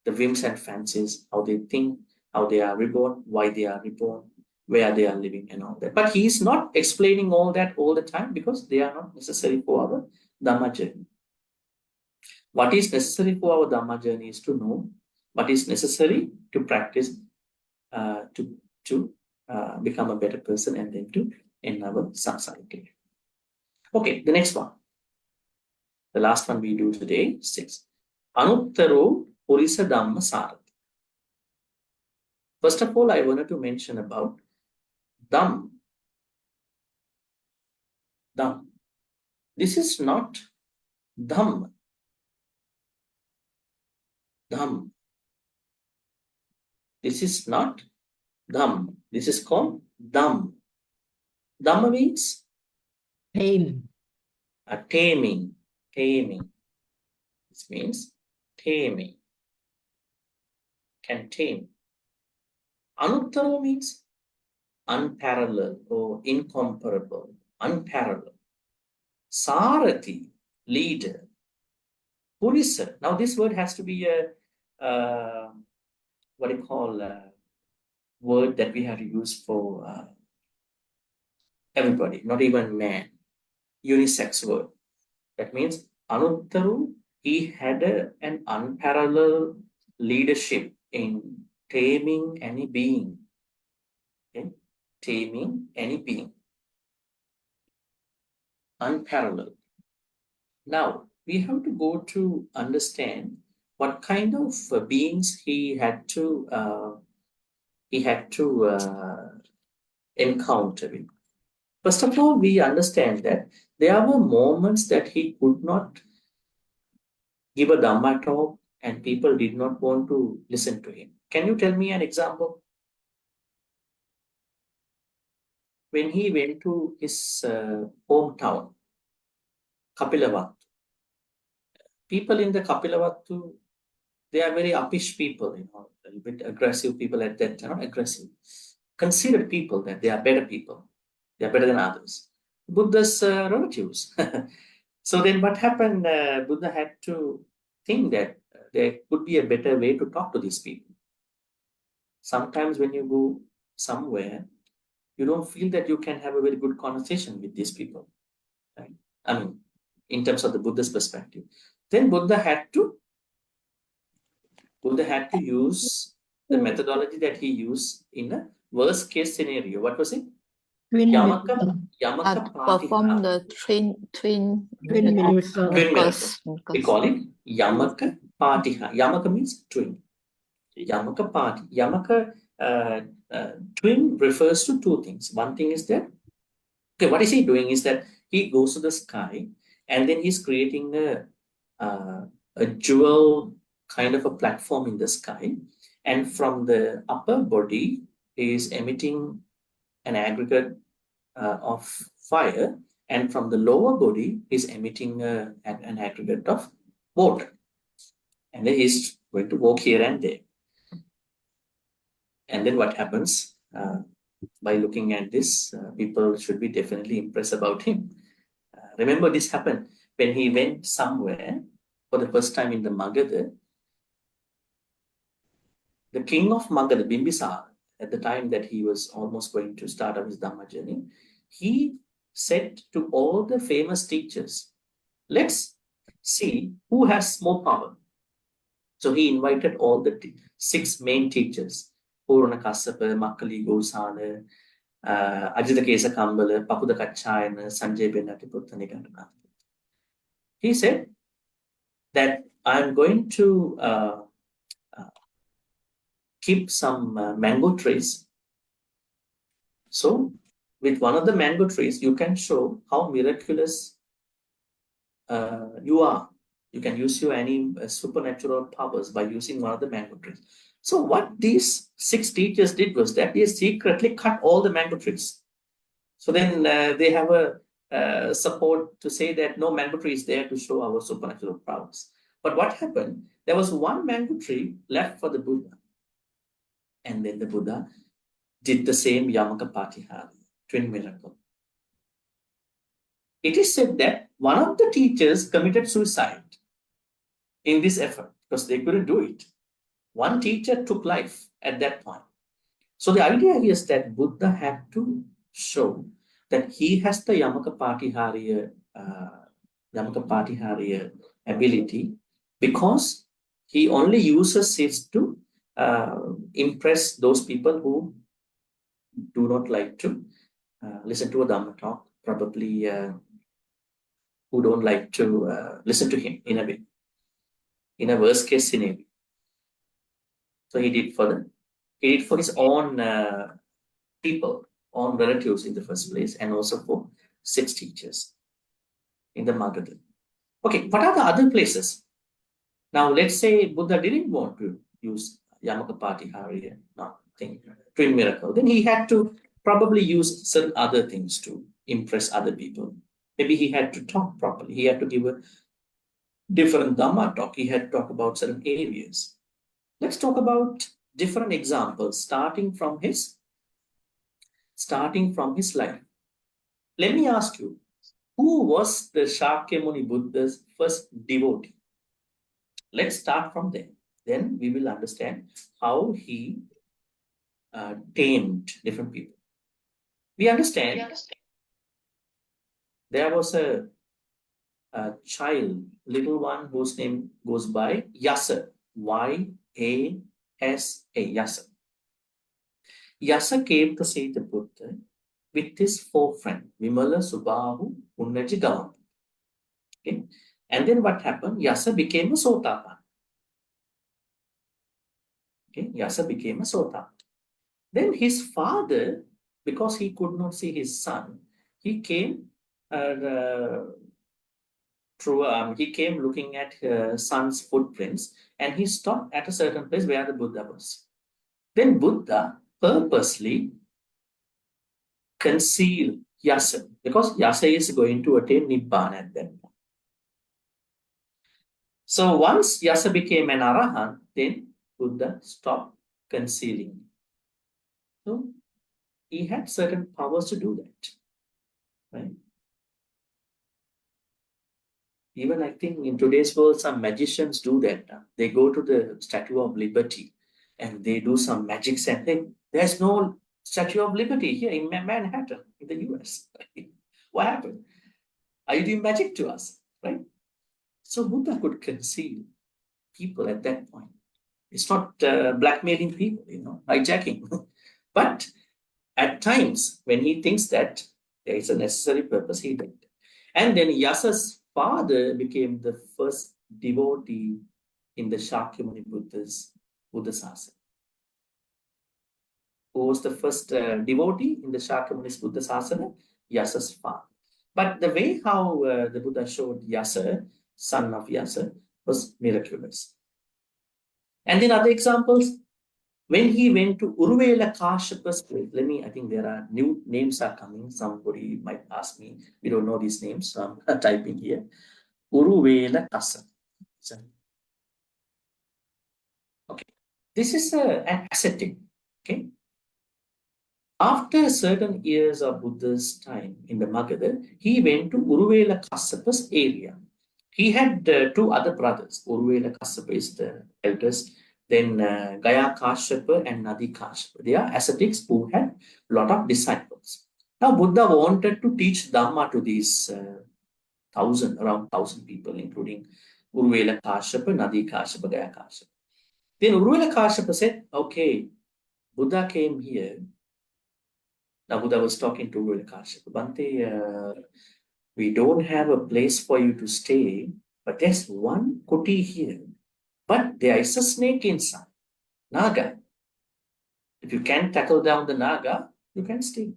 whims and fancies, how they think, how they are reborn, why they are reborn, where they are living, and all that. But he is not explaining all that all the time because they are not necessary for our Dhamma journey. What is necessary for our Dhamma journey is to know what is necessary to practice to become a better person and then to end our society. Okay, the next one. The last one we do today, 6. Anuttaro Purisa Dhamma Sarathi. First of all, I wanted to mention about Dham. Dham. This is not Dham. Dham. This is not Dham. This is called Dham. Dhamma means Tame. taming. Taming. This means taming. Can tame. Anuttaro means unparalleled or incomparable. Unparalleled. Sarathi, leader. Purisa. Now this word has to be a what do you call word that we have to use for everybody, not even man. Unisex word. That means Anuttaru, he had an unparalleled leadership in taming any being. Okay? Taming any being. Unparalleled. Now, we have to go to understand what kind of beings he had to encounter with. First of all, we understand that there were moments that he could not give a Dhamma talk and people did not want to listen to him. Can you tell me an example? When he went to his hometown, Kapilavatthu, people in the Kapilavatthu, they are very uppish people, a little bit aggressive people at that time, not aggressive, considered people that they are better people. They are better than others. Buddha's relatives. So then what happened, Buddha had to think that there could be a better way to talk to these people. Sometimes when you go somewhere, you don't feel that you can have a very good conversation with these people. Right? I mean, in terms of the Buddha's perspective. Then Buddha had to use the methodology that he used in a worst case scenario. What was it? Twin Yamaka Perform Patiha. the twin miracle. Twin miracles. miracle. We call it Yamaka Patiha. Yamaka means twin. Yamaka Pati. Yamaka twin refers to two things. One thing is that, okay, what is he doing is that he goes to the sky and then he's creating a jewel kind of a platform in the sky. And from the upper body, he is emitting an aggregate of fire, and from the lower body is emitting an aggregate of water. And then he's going to walk here and there. And then what happens? By looking at this, people should be definitely impressed about him. Remember, this happened when he went somewhere for the first time in the Magadha. The king of Magadha, Bimbisara, at the time that he was almost going to start up his Dhamma journey, he said to all the famous teachers, let's see who has more power. So he invited all the 6 main teachers, Purana Kassapa, Makkali Gosana, Ajita Kesa Kambala, Pakuda Kachayana, Sanjay Benatiputta. He said that I'm going to keep some mango trees. So with one of the mango trees, you can show how miraculous you are. You can use your any supernatural powers by using one of the mango trees. So what these 6 teachers did was that they secretly cut all the mango trees. So then they have a support to say that no mango tree is there to show our supernatural powers. But what happened? There was one mango tree left for the Buddha. And then the Buddha did the same Yamaka Patihari. twin miracle. It is said that one of the teachers committed suicide in this effort because they couldn't do it. One teacher took life at that point. So the idea is that Buddha had to show that he has the Yamaka Patihariya ability because he only uses it to impress those people who do not like to listen to a Dhamma talk, probably who don't like to listen to him in a way, in a worst case scenario. So he did for his own people, own relatives in the first place, and also for 6 teachers in the Magadha. Okay, what are the other places? Now, let's say Buddha didn't want to use Yamaka Patihariya twin miracle. Then he had to probably use certain other things to impress other people. Maybe he had to talk properly. He had to give a different Dhamma talk. He had to talk about certain areas. Let's talk about different examples starting from his life. Let me ask you, who was the Shakyamuni Buddha's first devotee? Let's start from there. Then we will understand how he tamed different people. We understand there was a child, little one whose name goes by Yasa, Y-A-S-A, Yasa. Yasa came to see the Buddha with his 4 friends, Vimala, Subahu, Punnaji, Gavan. Okay? And then what happened? Yasa became a Sotapan. Okay? Yasa became a Sotapan. Then his father, because he could not see his son, he came he came looking at son's footprints, and he stopped at a certain place where the Buddha was. Then Buddha purposely concealed Yasa, because Yasa is going to attain Nibbana at that point. So once Yasa became an Arahant, then Buddha stopped concealing. So he had certain powers to do that, right? Even I think in today's world, some magicians do that. They go to the Statue of Liberty and they do some magic and think there's no Statue of Liberty here in Manhattan, in the US. What happened? Are you doing magic to us, right? So Buddha could conceal people at that point. It's not blackmailing people, hijacking. But at times, when he thinks that there is a necessary purpose, he did. And then Yasa's father became the first devotee in the Shakyamuni Buddha's Sasana. Who was the first devotee in the Shakyamuni Buddha Sasana? Yasa's father. But the way how the Buddha showed Yasa, son of Yasa, was miraculous. And then other examples, when he went to Uruvela Kashyap's place, I think there are new names are coming. Somebody might ask me, we don't know these names, so I'm typing here. Uruvela Kashyapa. Okay, this is an ascetic. Okay, after certain years of Buddha's time in the Magadha, he went to Uruvela Kasyapa's area. He had 2 other brothers. Uruvela Kasyapa is the eldest. Then Gaya Kashyapa and Nadi Kashyapa. They are ascetics who had a lot of disciples. Now Buddha wanted to teach Dhamma to these around 1,000 people, including Uruvela Kashyapa, Nadi Kashyapa, Gaya Kashyapa. Then Uruvela Kashyapa said, okay, Buddha came here. Now Buddha was talking to Uruvela Kashyapa. Bhante, we don't have a place for you to stay, but there's one kuti here. But there is a snake inside, Naga. If you can tackle down the Naga, you can stay.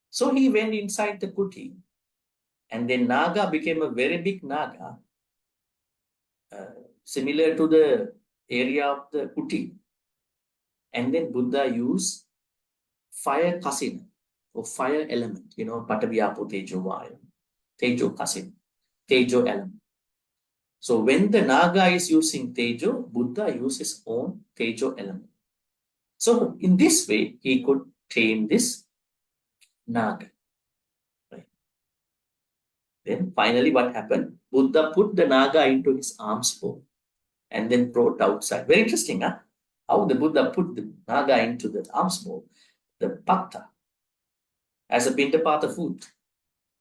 So he went inside the kuti, and then Naga became a very big Naga, similar to the area of the kuti. And then Buddha used fire kasina, or fire element, Pataviyapo Tejo Vaya, Tejo kasina, Tejo element. So when the Naga is using Tejo, Buddha uses his own Tejo element. So in this way, he could tame this Naga. Right. Then finally what happened? Buddha put the Naga into his arms bowl and then brought outside. Very interesting, huh? How the Buddha put the Naga into the alms bowl, the patta, as a pintapata food.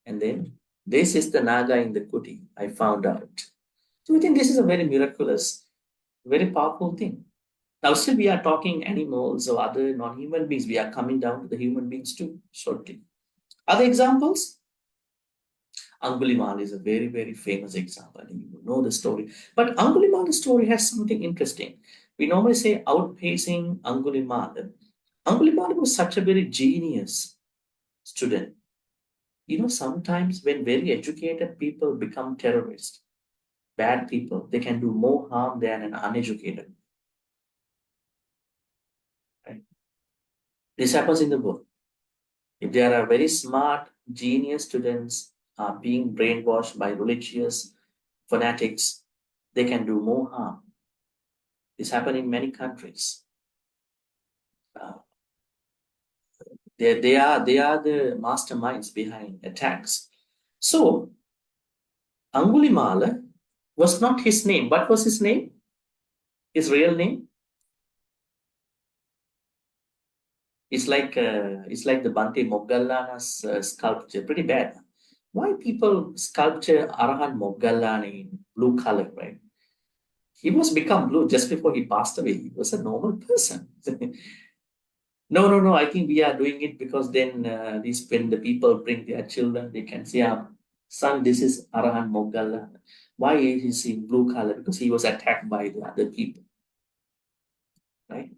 And then this is the Naga in the kuti, I found out. So I think this is a very miraculous, very powerful thing. Now still we are talking animals or other non-human beings. We are coming down to the human beings too, shortly. Other examples? Angulimal is a very, very famous example. You know the story. But Angulimal's story has something interesting. We normally say outpacing Angulimal. Angulimal was such a very genius student. You know, sometimes when very educated people become terrorists, bad people, they can do more harm than an uneducated. Right? This happens in the world. If there are very smart, genius students being brainwashed by religious fanatics, they can do more harm. This happens in many countries. They are the masterminds behind attacks. So Angulimala was not his name. What was his name? His real name? It's like the Bhante Moggallana's sculpture. Pretty bad. Why people sculpture Arahan Moggallana in blue color, right? He was become blue just before he passed away. He was a normal person. No. I think we are doing it because then when the people bring their children, they can say, son, this is Arahan Moggallana. Why is he in blue color? Because he was attacked by the other people. Right?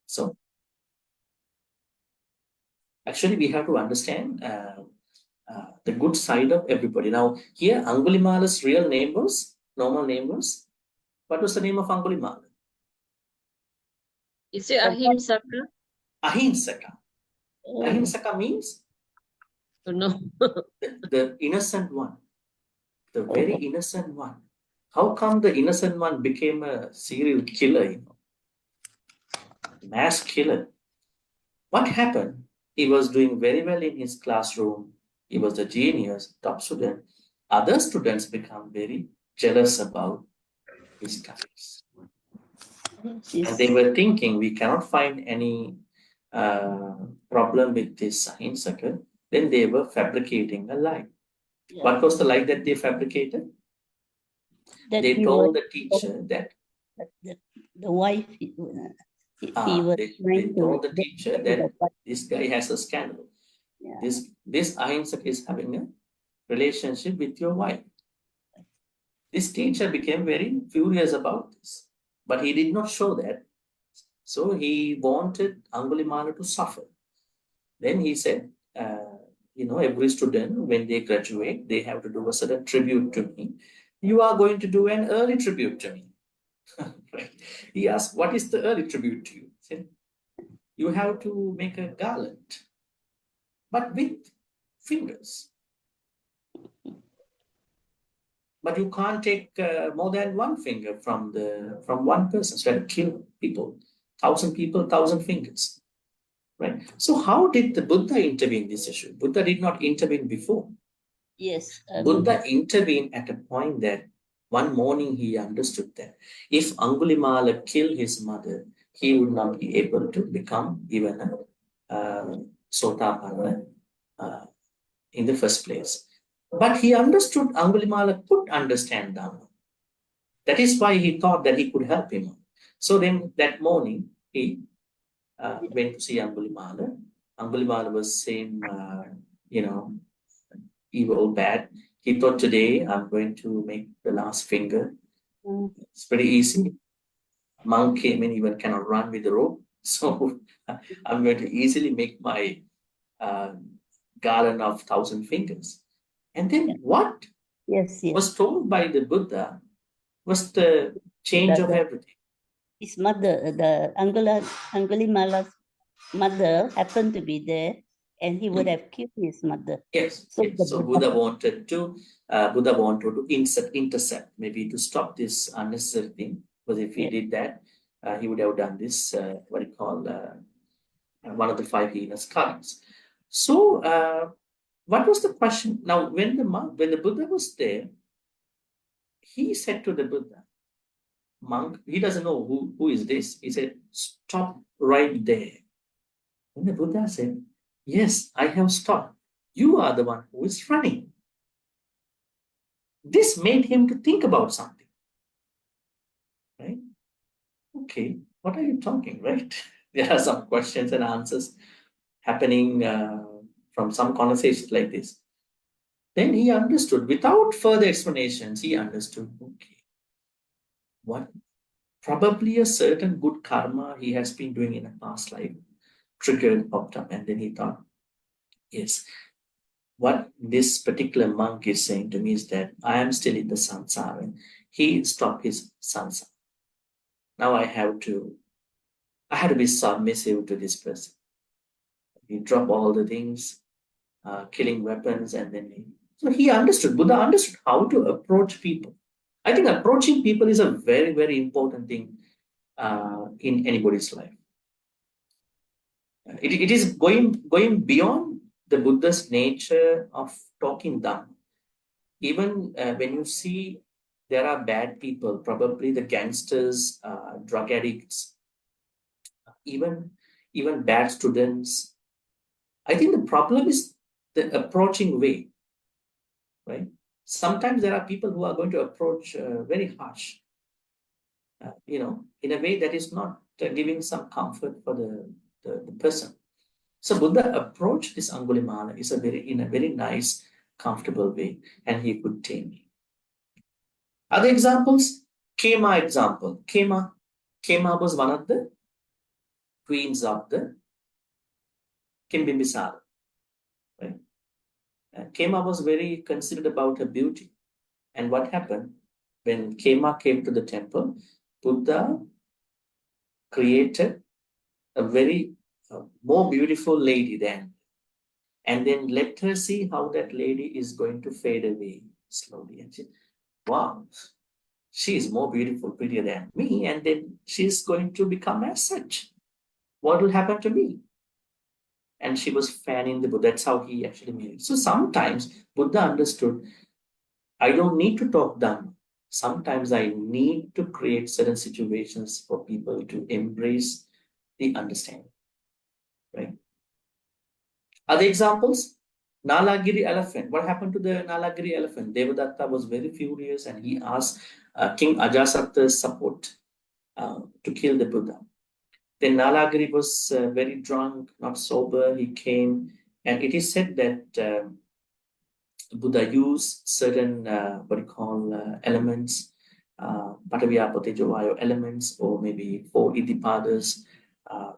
So, actually, we have to understand the good side of everybody. Now, here, Angulimala's real name was, normal name was, what was the name of Angulimala? Is it Ahimsaka? Ahinsaka. Oh, Ahinsaka means Oh, no. the innocent one, the very innocent one. How come the innocent one became a serial killer, mass killer? What happened? He was doing very well in his classroom. He was a genius, top student. Other students become very jealous about his studies. And they were thinking, we cannot find any problem with this Ahinsaka. Then they were fabricating a lie. yeah. What was the lie that they fabricated? That They he told was the teacher that the wife. He was they trying told to the teacher get rid that of what- this guy has a scandal. yeah. This Ahinsaka is having a relationship with your wife. This teacher became very furious about this, but he did not show that. So he wanted Angulimala to suffer. Then he said, every student, when they graduate, they have to do a certain tribute to me. You are going to do an early tribute to me. Right? He asked, what is the early tribute to you? He said, you have to make a garland, but with fingers. But you can't take more than one finger from one person. So you have to kill people, 1,000 people, 1,000 fingers. Right? So how did the Buddha intervene in this issue? Buddha did not intervene before. Yes. Buddha intervened at a point that one morning he understood that if Angulimala killed his mother, he would not be able to become even a Sotapanna in the first place. But he understood Angulimala could understand Dhamma. That is why he thought that he could help him. So then that morning, he went to see Angulimala. Angulimala was saying, evil, bad. He thought, today I'm going to make the last finger. It's pretty easy. Monk came in, even cannot run with the rope. So I'm going to easily make my garland of 1,000 fingers. And then what Yes. was told by the Buddha was the change of everything. His mother, the Angulimala's mother, happened to be there, and he would have killed his mother. Yes. So yes. the So Buddha- Buddha wanted to intercept, maybe to stop this unnecessary thing. Because if he Yeah. did that, he would have done this, one of the 5 heinous karmas. So, what was the question? Now, when the Buddha was there, he said to the Buddha, monk, he doesn't know who is this. He said, stop right there. And the Buddha said, yes, I have stopped. You are the one who is running. This made him to think about something, right? Okay, what are you talking, right? There are some questions and answers happening from some conversations like this. Then he understood, without further explanations, he understood, okay, what probably a certain good karma he has been doing in a past life triggered, popped up, and then he thought, yes, what this particular monk is saying to me is that I am still in the samsara, and he stopped his samsara. Now I had to be submissive to this person. He dropped all the things, killing weapons, and then so he understood, Buddha understood how to approach people. I think approaching people is a very, very important thing in anybody's life. It is going beyond the Buddha's nature of talking Dhamma. Even when you see there are bad people, probably the gangsters, drug addicts, even bad students. I think the problem is the approaching way, right? Sometimes there are people who are going to approach very harsh, in a way that is not giving some comfort for the person. So Buddha approached this Angulimala in a very nice, comfortable way, and he could tame him. Other examples, Kema example. Kema was one of the queens of the Kimbibisara, right? Kema was very considered about her beauty. And what happened? When Kema came to the temple, Buddha created a very more beautiful lady than, and then let her see how that lady is going to fade away slowly. And she, wow, she is more beautiful, prettier than me, and then she's going to become as such. What will happen to me? And she was fanning the Buddha. That's how he actually made it. So sometimes Buddha understood, I don't need to talk Dhamma. Sometimes I need to create certain situations for people to embrace the understanding, right? Other examples, Nalagiri elephant. What happened to the Nalagiri elephant? Devadatta was very furious and he asked King Ajasatta's support to kill the Buddha. Then Nalagiri was very drunk, not sober. He came, and it is said that Buddha used certain elements, Pataviya Potejovayo elements, or maybe 4 Iddhipadas,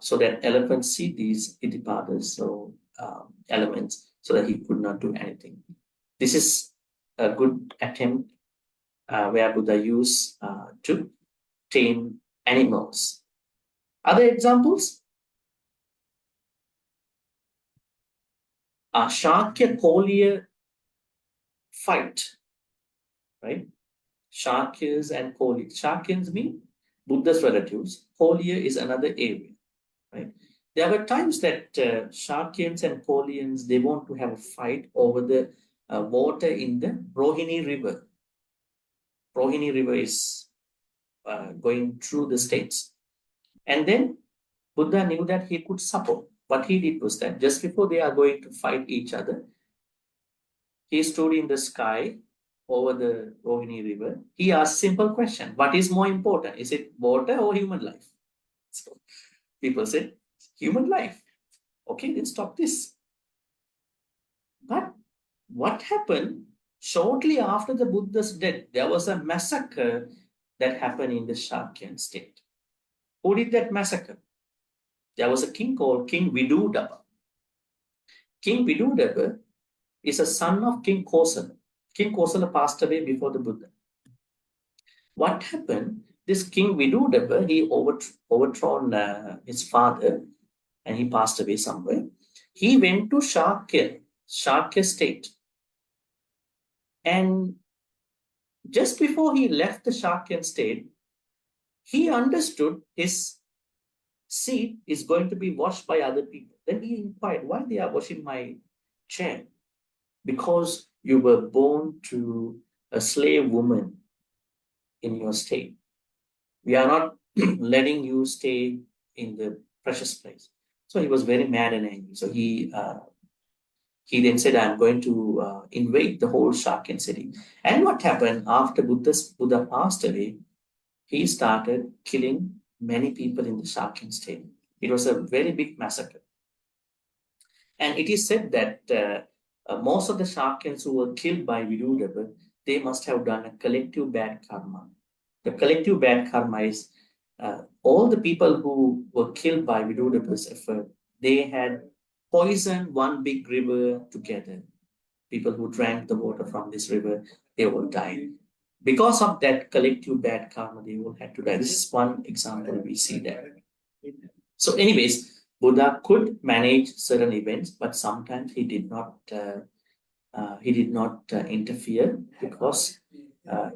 so that elephants see these Iddhipadas, so elements, so that he could not do anything. This is a good attempt where Buddha used to tame animals. Other examples? Shakya Kolya fight, right? Shakyas and Kolyas. Shakyans mean Buddha's relatives. Kolya is another area, right? There were times that Shakyans and Kolyans, they want to have a fight over the water in the Rohini River. Rohini River is going through the states. And then Buddha knew that he could support. What he did was that just before they are going to fight each other, he stood in the sky over the Rohini River. He asked simple question: what is more important? Is it water or human life? So people said, human life. Okay, then stop this. But what happened shortly after the Buddha's death? There was a massacre that happened in the Shakyan state. Who did that massacre? There was a king called King Vidudaba. King Vidudaba is a son of King Kosala. King Kosala passed away before the Buddha. What happened? This King Vidudaba, he overthrown his father, and he passed away somewhere. He went to Shakya state. And just before he left the Shakyan state, he understood his seat is going to be washed by other people. Then he inquired, why they are washing my chair? Because you were born to a slave woman in your state. We are not letting you stay in the precious place. So he was very mad and angry. So he then said, I'm going to invade the whole Shakyan city. And what happened after Buddha passed away, he started killing many people in the Shakyan state. It was a very big massacre. And it is said that most of the Shakyans who were killed by Vidudaba, they must have done a collective bad karma. The collective bad karma is all the people who were killed by Vidudaba's effort, they had poisoned one big river together. People who drank the water from this river, they all died. Because of that collective bad karma, they all had to die. This is one example we see there. So anyways, Buddha could manage certain events, but sometimes he did not interfere because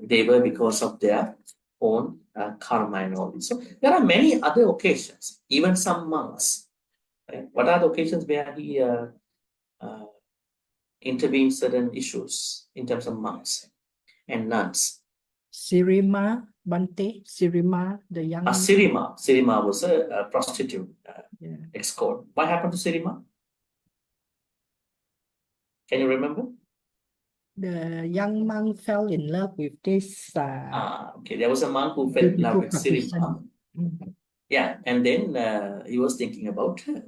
they were because of their own karma and all this. So there are many other occasions, even some monks. Right? What are the occasions where he intervened certain issues in terms of monks and nuns? Sirima, Bhante, Sirima, the young Sirima was a prostitute, yeah. escort. What happened to Sirima? Can you remember? The young monk fell in love with this Okay. There was a monk who fell in love beautiful with Sirima. practitioner. Mm. Yeah, and then he was thinking about her.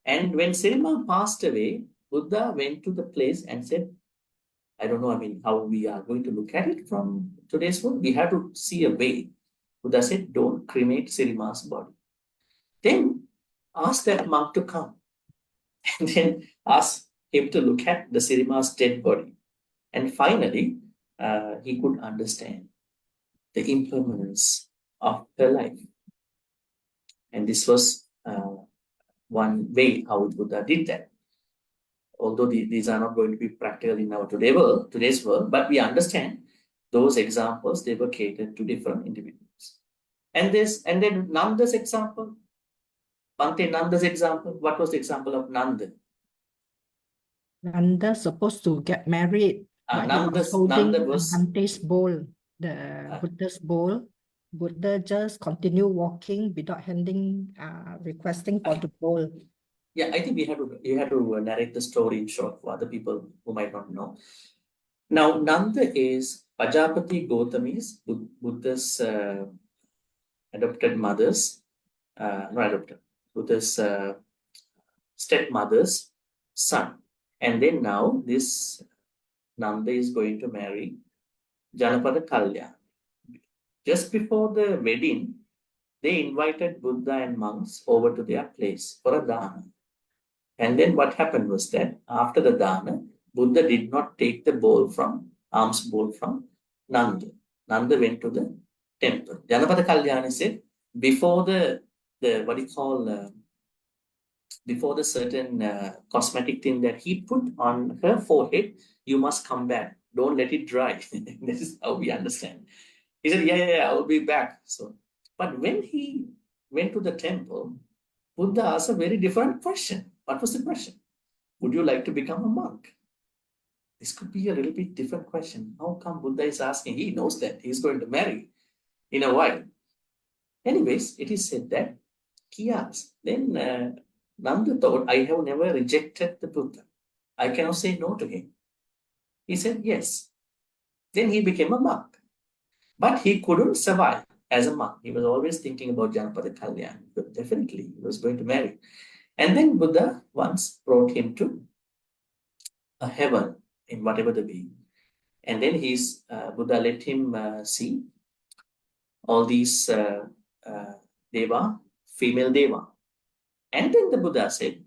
And when Sirima passed away, Buddha went to the place and said, I don't know, I mean, how we are going to look at it from today's world. We have to see a way. Buddha said, don't cremate Sirima's body. Then ask that monk to come. And then ask him to look at the Sirima's dead body. And finally, he could understand the impermanence of her life. And this was one way how Buddha did that. Although these are not going to be practical in our today's world, but we understand those examples, they were catered to different individuals. And then Nanda's example, Bhante, Nanda's example, what was the example of Nanda? Nanda supposed to get married, but he was Nanda holding was Bhante's bowl, the Buddha's bowl. Buddha just continue walking without requesting for the bowl. Yeah, I think you have to narrate the story in short for other people who might not know. Now, Nanda is Pajapati Gautami's, Buddha's adopted mother's, not adopted, Buddha's stepmother's son. And then now this Nanda is going to marry Janapada Kalya. Just before the wedding, they invited Buddha and monks over to their place for a dana. And then what happened was that after the dana, Buddha did not take the alms bowl from Nanda. Nanda went to the temple. Janapada Kalyani said, before the before the certain cosmetic thing that he put on her forehead, you must come back. Don't let it dry. This is how we understand. He said, yeah, I'll be back. So, but when he went to the temple, Buddha asked a very different question. What was the question? Would you like to become a monk? This could be a little bit different question. How come Buddha is asking? He knows that he's going to marry in a while. Anyways, it is said that he asked. Then Nanda thought, I have never rejected the Buddha. I cannot say no to him. He said yes. Then he became a monk. But he couldn't survive as a monk. He was always thinking about Janapada Kalyan. But definitely he was going to marry. And then Buddha once brought him to a heaven in whatever the way. And then Buddha let him see all these deva, female deva. And then the Buddha said,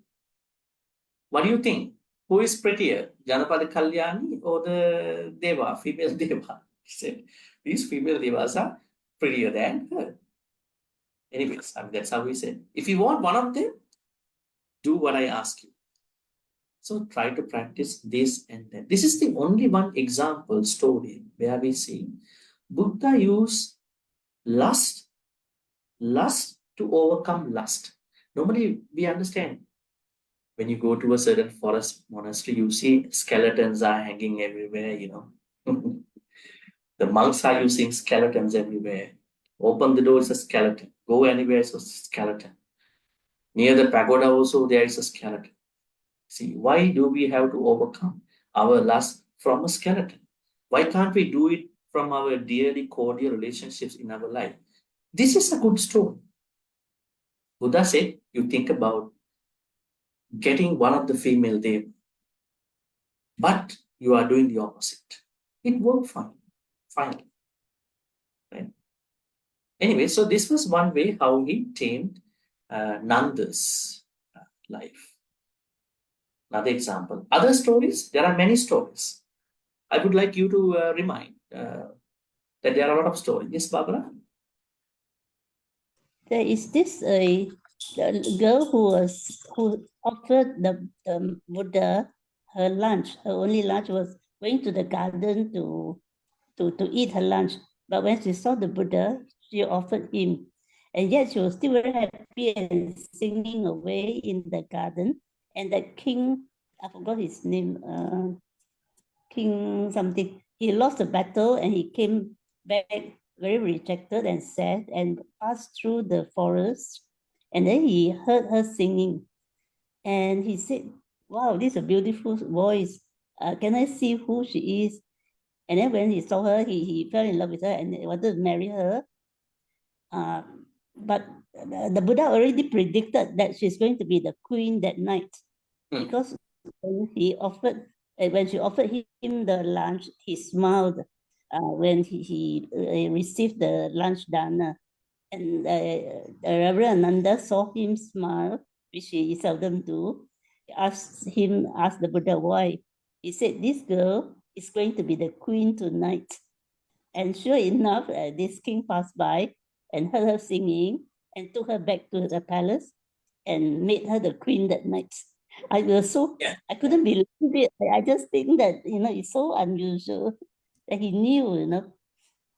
what do you think? Who is prettier, Janapada Kalyani or the deva, female deva? He said, these female devas are prettier than her. Anyways, that's how he said. If you want one of them, do what I ask you. So try to practice this and that. This is the only one example story where we see Buddha used lust to overcome lust. Normally, we understand when you go to a certain forest monastery, you see skeletons are hanging everywhere, you know. The monks are using skeletons everywhere. Open the door, it's a skeleton. Go anywhere, it's a skeleton. Near the pagoda also, there is a skeleton. See, why do we have to overcome our lust from a skeleton? Why can't we do it from our dearly cordial relationships in our life? This is a good story. Buddha said, you think about getting one of the female deva, but you are doing the opposite. It worked fine, finally. Right? Anyway, so this was one way how he tamed Nanda's life. Another example. Other stories, there are many stories. I would like you to remind that there are a lot of stories. Yes, Barbara? There is this a girl who offered the Buddha her lunch. Her only lunch was going to the garden to eat her lunch. But when she saw the Buddha, she offered him. And yet she was still very happy and singing away in the garden. And the king, I forgot his name, King something, he lost the battle and he came back very rejected and sad and passed through the forest. And then he heard her singing. And he said, wow, this is a beautiful voice. Can I see who she is? And then when he saw her, he fell in love with her and wanted to marry her. But the Buddha already predicted that she's going to be the queen that night. Because when she offered him the lunch, he smiled when he received the lunch dana. And Reverend Ananda saw him smile, which he seldom do. He asked the Buddha why. He said, this girl is going to be the queen tonight. And sure enough, this king passed by and heard her singing and took her back to the palace and made her the queen that night. I was so, I couldn't believe it. I just think that, it's so unusual that he knew,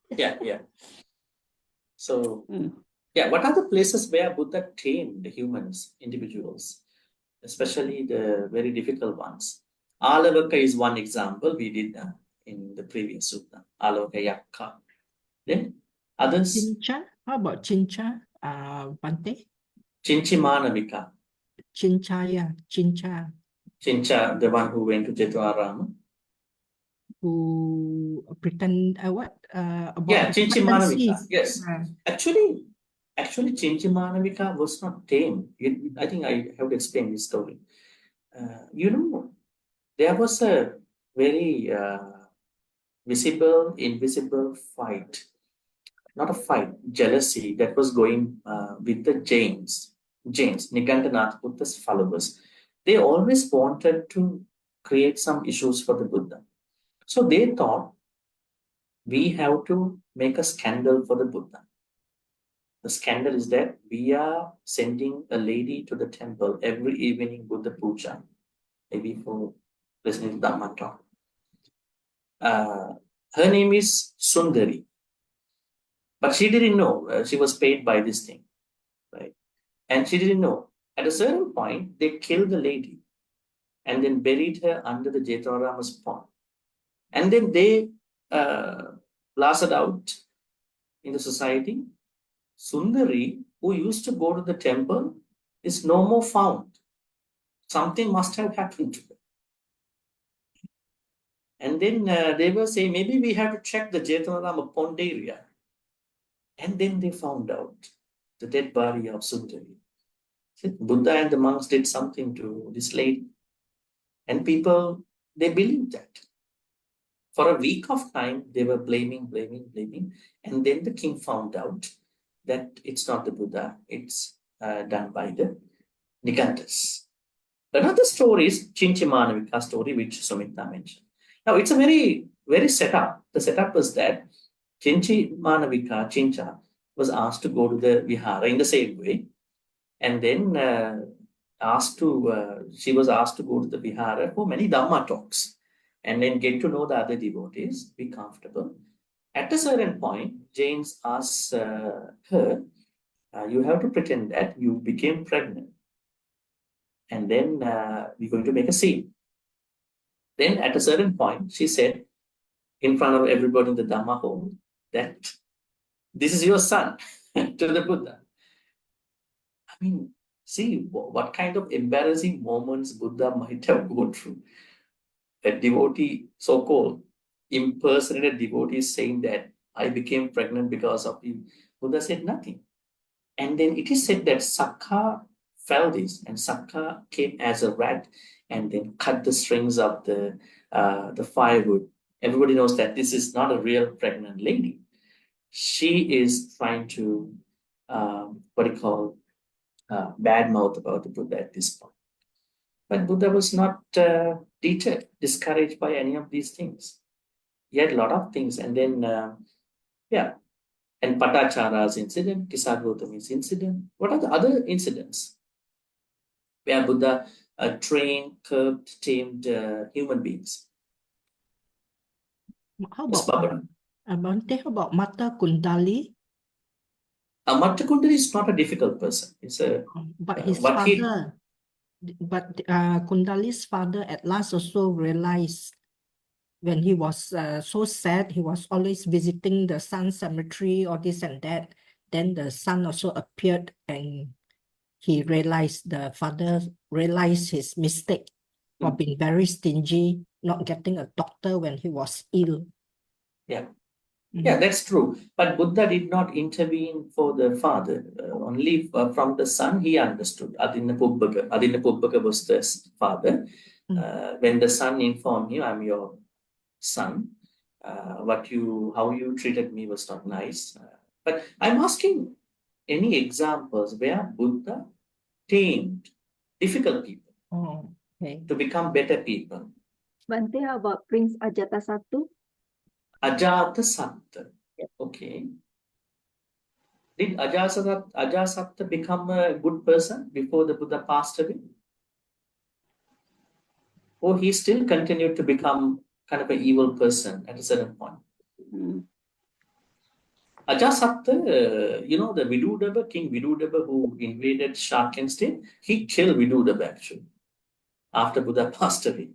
Yeah. So, what are the places where Buddha tamed the humans, individuals, especially the very difficult ones? Alavaka is one example we did in the previous sutta. Alavaka Yakka. Then others, Chincha? How about Chincha? Bhante? Chinchimanavika. Chinchaya, Chincha, Chincha, the one who went to Jetavarama. who pretend what? About Yeah, Chinchimanavika. pregnancy. Yes. Actually, Chinchimanavika was not tamed. I think I have to explain this story. There was a very visible, invisible fight. Not a fight, jealousy that was going with the Jains, Nigantanath Buddha's followers. They always wanted to create some issues for the Buddha. So they thought, we have to make a scandal for the Buddha. The scandal is that we are sending a lady to the temple every evening Buddha Puja, maybe for listening to Dhamma talk. Her name is Sundari. But she didn't know she was paid by this thing, right? And she didn't know. At a certain point, they killed the lady and then buried her under the Jetavarama's pond. And then they blasted out in the society. Sundari, who used to go to the temple, is no more found. Something must have happened to her. And then they were saying, maybe we have to check the Jetavarama pond area. And then they found out the dead body of Sundari. Buddha and the monks did something to this lady. And people, they believed that. For a week of time, they were blaming. And then the king found out that it's not the Buddha, it's done by the Nigantas. Another story is Chinchimanavika story, which Sumita mentioned. Now, it's a very, very setup. The setup was that Chinchimanavika, Chincha, was asked to go to the vihara in the same way. And then she was asked to go to the vihara for many Dhamma talks. And then get to know the other devotees, be comfortable. At a certain point, James asked her, You have to pretend that you became pregnant. And then we're going to make a scene. Then at a certain point, she said, in front of everybody in the Dhamma hall, that this is your son to the Buddha. I mean, see what kind of embarrassing moments Buddha might have gone through. A devotee, so-called impersonated devotee, saying that I became pregnant because of you. Buddha said nothing. And then it is said that Sakka felt this, and Sakka came as a rat and then cut the strings of the firewood. Everybody knows that this is not a real pregnant lady. She is trying to, what do you call, bad mouth about the Buddha at this point. But Buddha was not deterred, discouraged by any of these things. He had a lot of things. And then, and Patachara's incident, Kisagotami's incident. What are the other incidents where Buddha trained, curbed, tamed human beings? How Yes, about Barbara. Bhante, how about Mata Kundali? Mata Kundali is not a difficult person. It's a But his but he father, Kundali's father at last also realized when he was so sad, he was always visiting the sun cemetery or this and that. Then the son also appeared and he realized, the father realized his mistake for being very stingy, not getting a doctor when he was ill. Yeah, that's true. But Buddha did not intervene for the father. Only from the son he understood. Adinna Pubbaka was the father. When the son informed him, I'm your son. How you treated me was not nice. But I'm asking any examples where Buddha tamed difficult people Oh, okay. to become better people. Bhante, how about Prince Ajatasattu? Ajatasattu. Okay. Did Ajatasattu become a good person before the Buddha passed away? Or he still continued to become kind of an evil person at a certain point? Ajatasattu, the Vidudaba, King Vidudaba who invaded Shakyan state, he killed Vidudaba actually after Buddha passed away.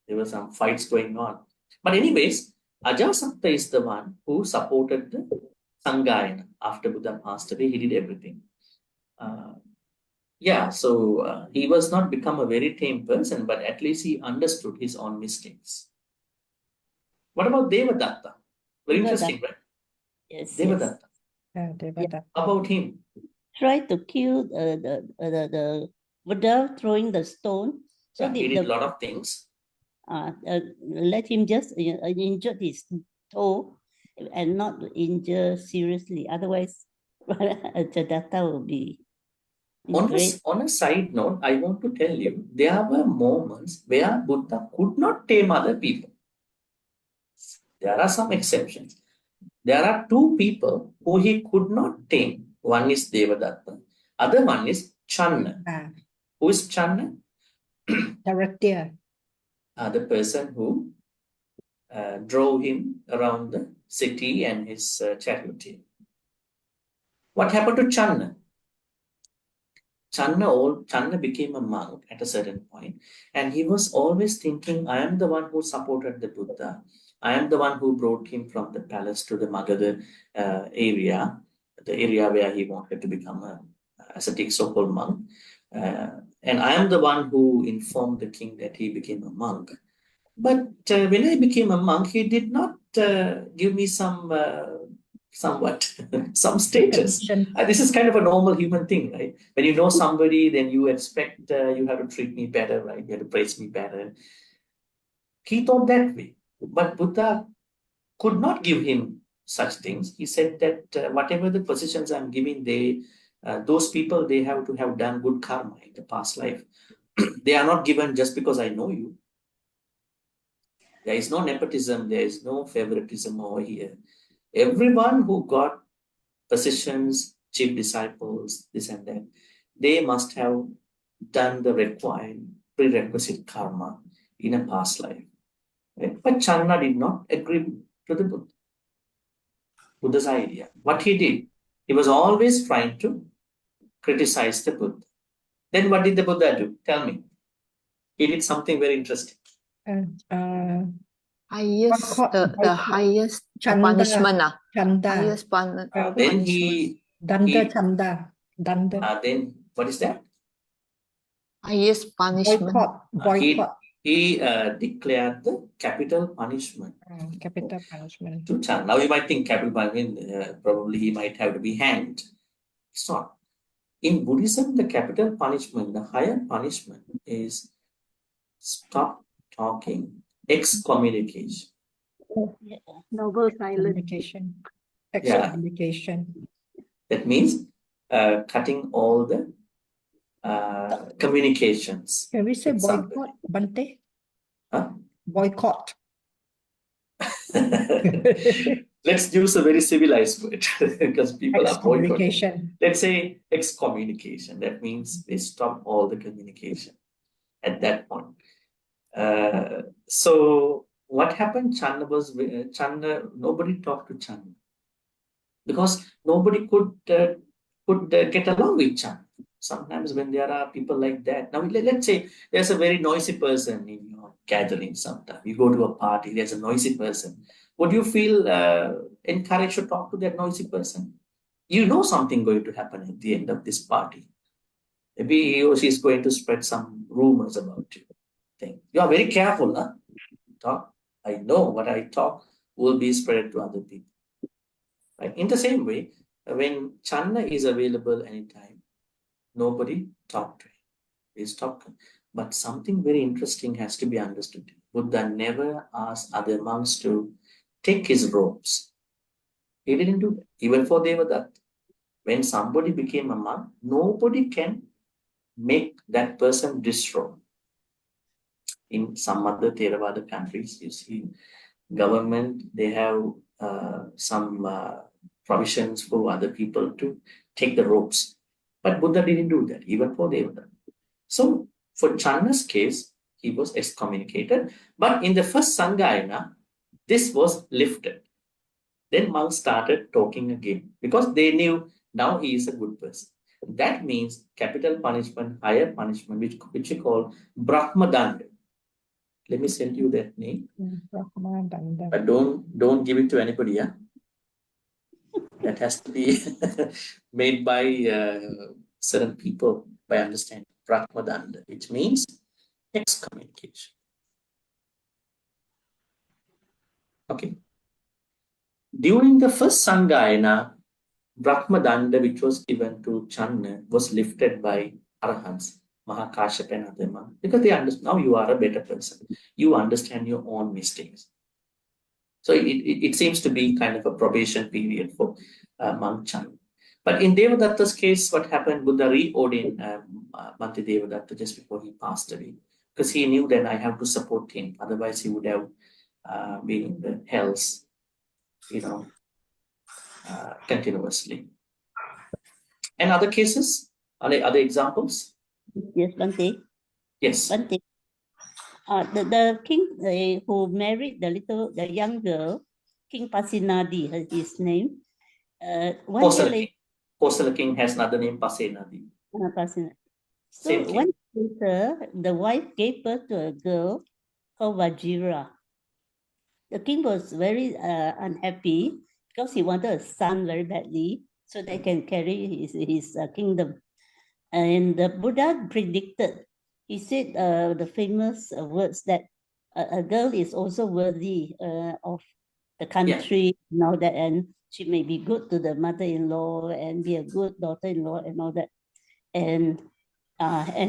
There were some fights going on. But anyways, Ajatasattu is the one who supported the Sangayana after Buddha passed away. He did everything. So he was not become a very tame person, but at least he understood his own mistakes. What about Devadatta? Very interesting, right? Yes, Devadatta. Devadatta. How about him? Tried to kill the Buddha throwing the stone. So He did a lot of things. let him just injure his toe and not injure seriously. Otherwise, Jadatta will be great. On a side note, I want to tell you, there were moments where Buddha could not tame other people. There are some exceptions. There are two people who he could not tame. One is Devadatta. Other one is Channa. Who is Channa? Charatiya. The person who drove him around the city and his chariot. What happened to Channa? Channa became a monk at a certain point, and he was always thinking, I am the one who supported the Buddha. I am the one who brought him from the palace to the Magadha area, the area where he wanted to become an ascetic so-called monk. And I am the one who informed the king that he became a monk. But when I became a monk, he did not give me some status. This is kind of a normal human thing, right? When you know somebody, then you expect you have to treat me better, right? You have to praise me better. He thought that way. But Buddha could not give him such things. He said that whatever the positions I'm giving, those people, they have to have done good karma in the past life. They are not given just because I know you. There is no nepotism, there is no favoritism over here. Everyone who got positions, chief disciples, this and that, they must have done the required prerequisite karma in a past life. Right? But Channa did not agree to the Buddha's idea. What he did, he was always trying to criticized the Buddha. Then what did the Buddha do? Tell me. He did something very interesting. Highest, Boycott, the boycott. highest Chanda, punishment. Chanda. Highest Then punishment. he Danda Chanda. Danda. then what is that? Highest punishment. Boycott. He declared the capital punishment Capital punishment. to Chanda. Now you might think capital punishment, probably he might have to be hanged. It's not. In Buddhism, the capital punishment, the higher punishment is stop talking, excommunication. Noble silence. Communication. Excommunication. That means cutting all the communications. Can we say with somebody. boycott, Bhante? Huh? Boycott. Let's use a very civilized word because people are boycotting. Excommunication. Let's say excommunication. That means they stop all the communication at that point. So what happened? Chanda was nobody talked to Chanda because nobody could get along with Chanda. Sometimes when there are people like that, now let's say there's a very noisy person in your gathering. Sometimes you go to a party, there's a noisy person. Would you feel encouraged to talk to that noisy person? You know something going to happen at the end of this party. Maybe he or she is going to spread some rumors about you. You are very careful, huh? Talk. I know what I talk will be spread to other people. Right? In the same way, when Chanda is available anytime, nobody talk to him. He stop. But something very interesting has to be understood. Buddha never asked other monks to take his robes. He didn't do that. Even for Devadatta. When somebody became a monk, nobody can make that person disrobe. In some other Theravada countries, you see, government, they have some provisions for other people to take the robes. But Buddha didn't do that, even for Devadatta. So, for Chanda's case, he was excommunicated. But in the first Sangayana, this was lifted. Then monks started talking again because they knew now he is a good person. That means capital punishment, higher punishment, which we call Brahmadanda. Let me send you that name. Brahmadanda. But don't give it to anybody, yeah? That has to be made by certain people by understanding. Brahmadanda, which means excommunication. Okay. During the first Sangayana, Brahmadanda, which was given to Chanda, was lifted by Arahants, Mahakashyapa and other monks, because they understand now you are a better person. You understand your own mistakes. So it seems to be kind of a probation period for monk Chanda. But in Devadatta's case, what happened? Buddha reordained Bhante Devadatta just before he passed away, because he knew that I have to support him. Otherwise, he would have been in the hells, continuously. And other cases? Are there other examples? Yes, Bhante. Yes. Bhante. The king who married the young girl, King Pasenadi, his name. One year later, Kosala king has another name, Pasenadi. Pasenadi. So Same king. 1 year later, the wife gave birth to a girl called Vajira. The king was very unhappy because he wanted a son very badly so they can carry his kingdom. And the Buddha predicted, he said the famous words that a girl is also worthy of the country and all that, and she may be good to the mother-in-law and be a good daughter-in-law and all that. And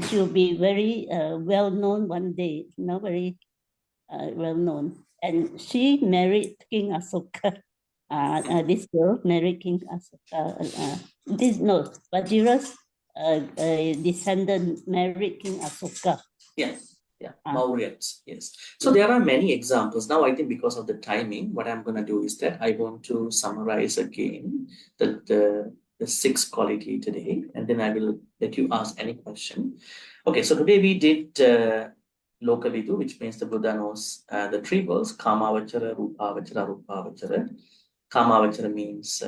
she'll be very well-known one day, very well-known. And she married King Asoka. This girl married King Asoka. Vajira's descendant married King Asoka. Mauryans, yes. So there are many examples. Now I think because of the timing, what I'm going to do is that I want to summarize again the six quality today, and then I will let you ask any question. Okay, so today we did locally do, which means the Buddha knows the three worlds: Kamavachara, Rupavachara, Rupavachara. Kamavachara means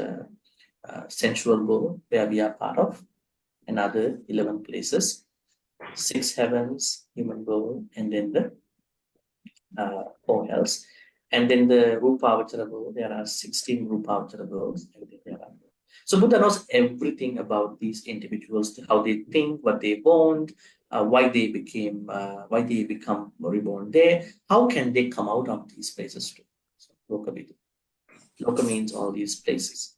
sensual world where we are part of, another 11 places, 6 heavens, human world, and then the 4 hells. And then the Rupa-Avachara world, there are 16 Rupa-Avachara worlds. And then there are. So Buddha knows everything about these individuals, how they think, what they want, why they become reborn there, how can they come out of these places too. So, Loka Loka means all these places.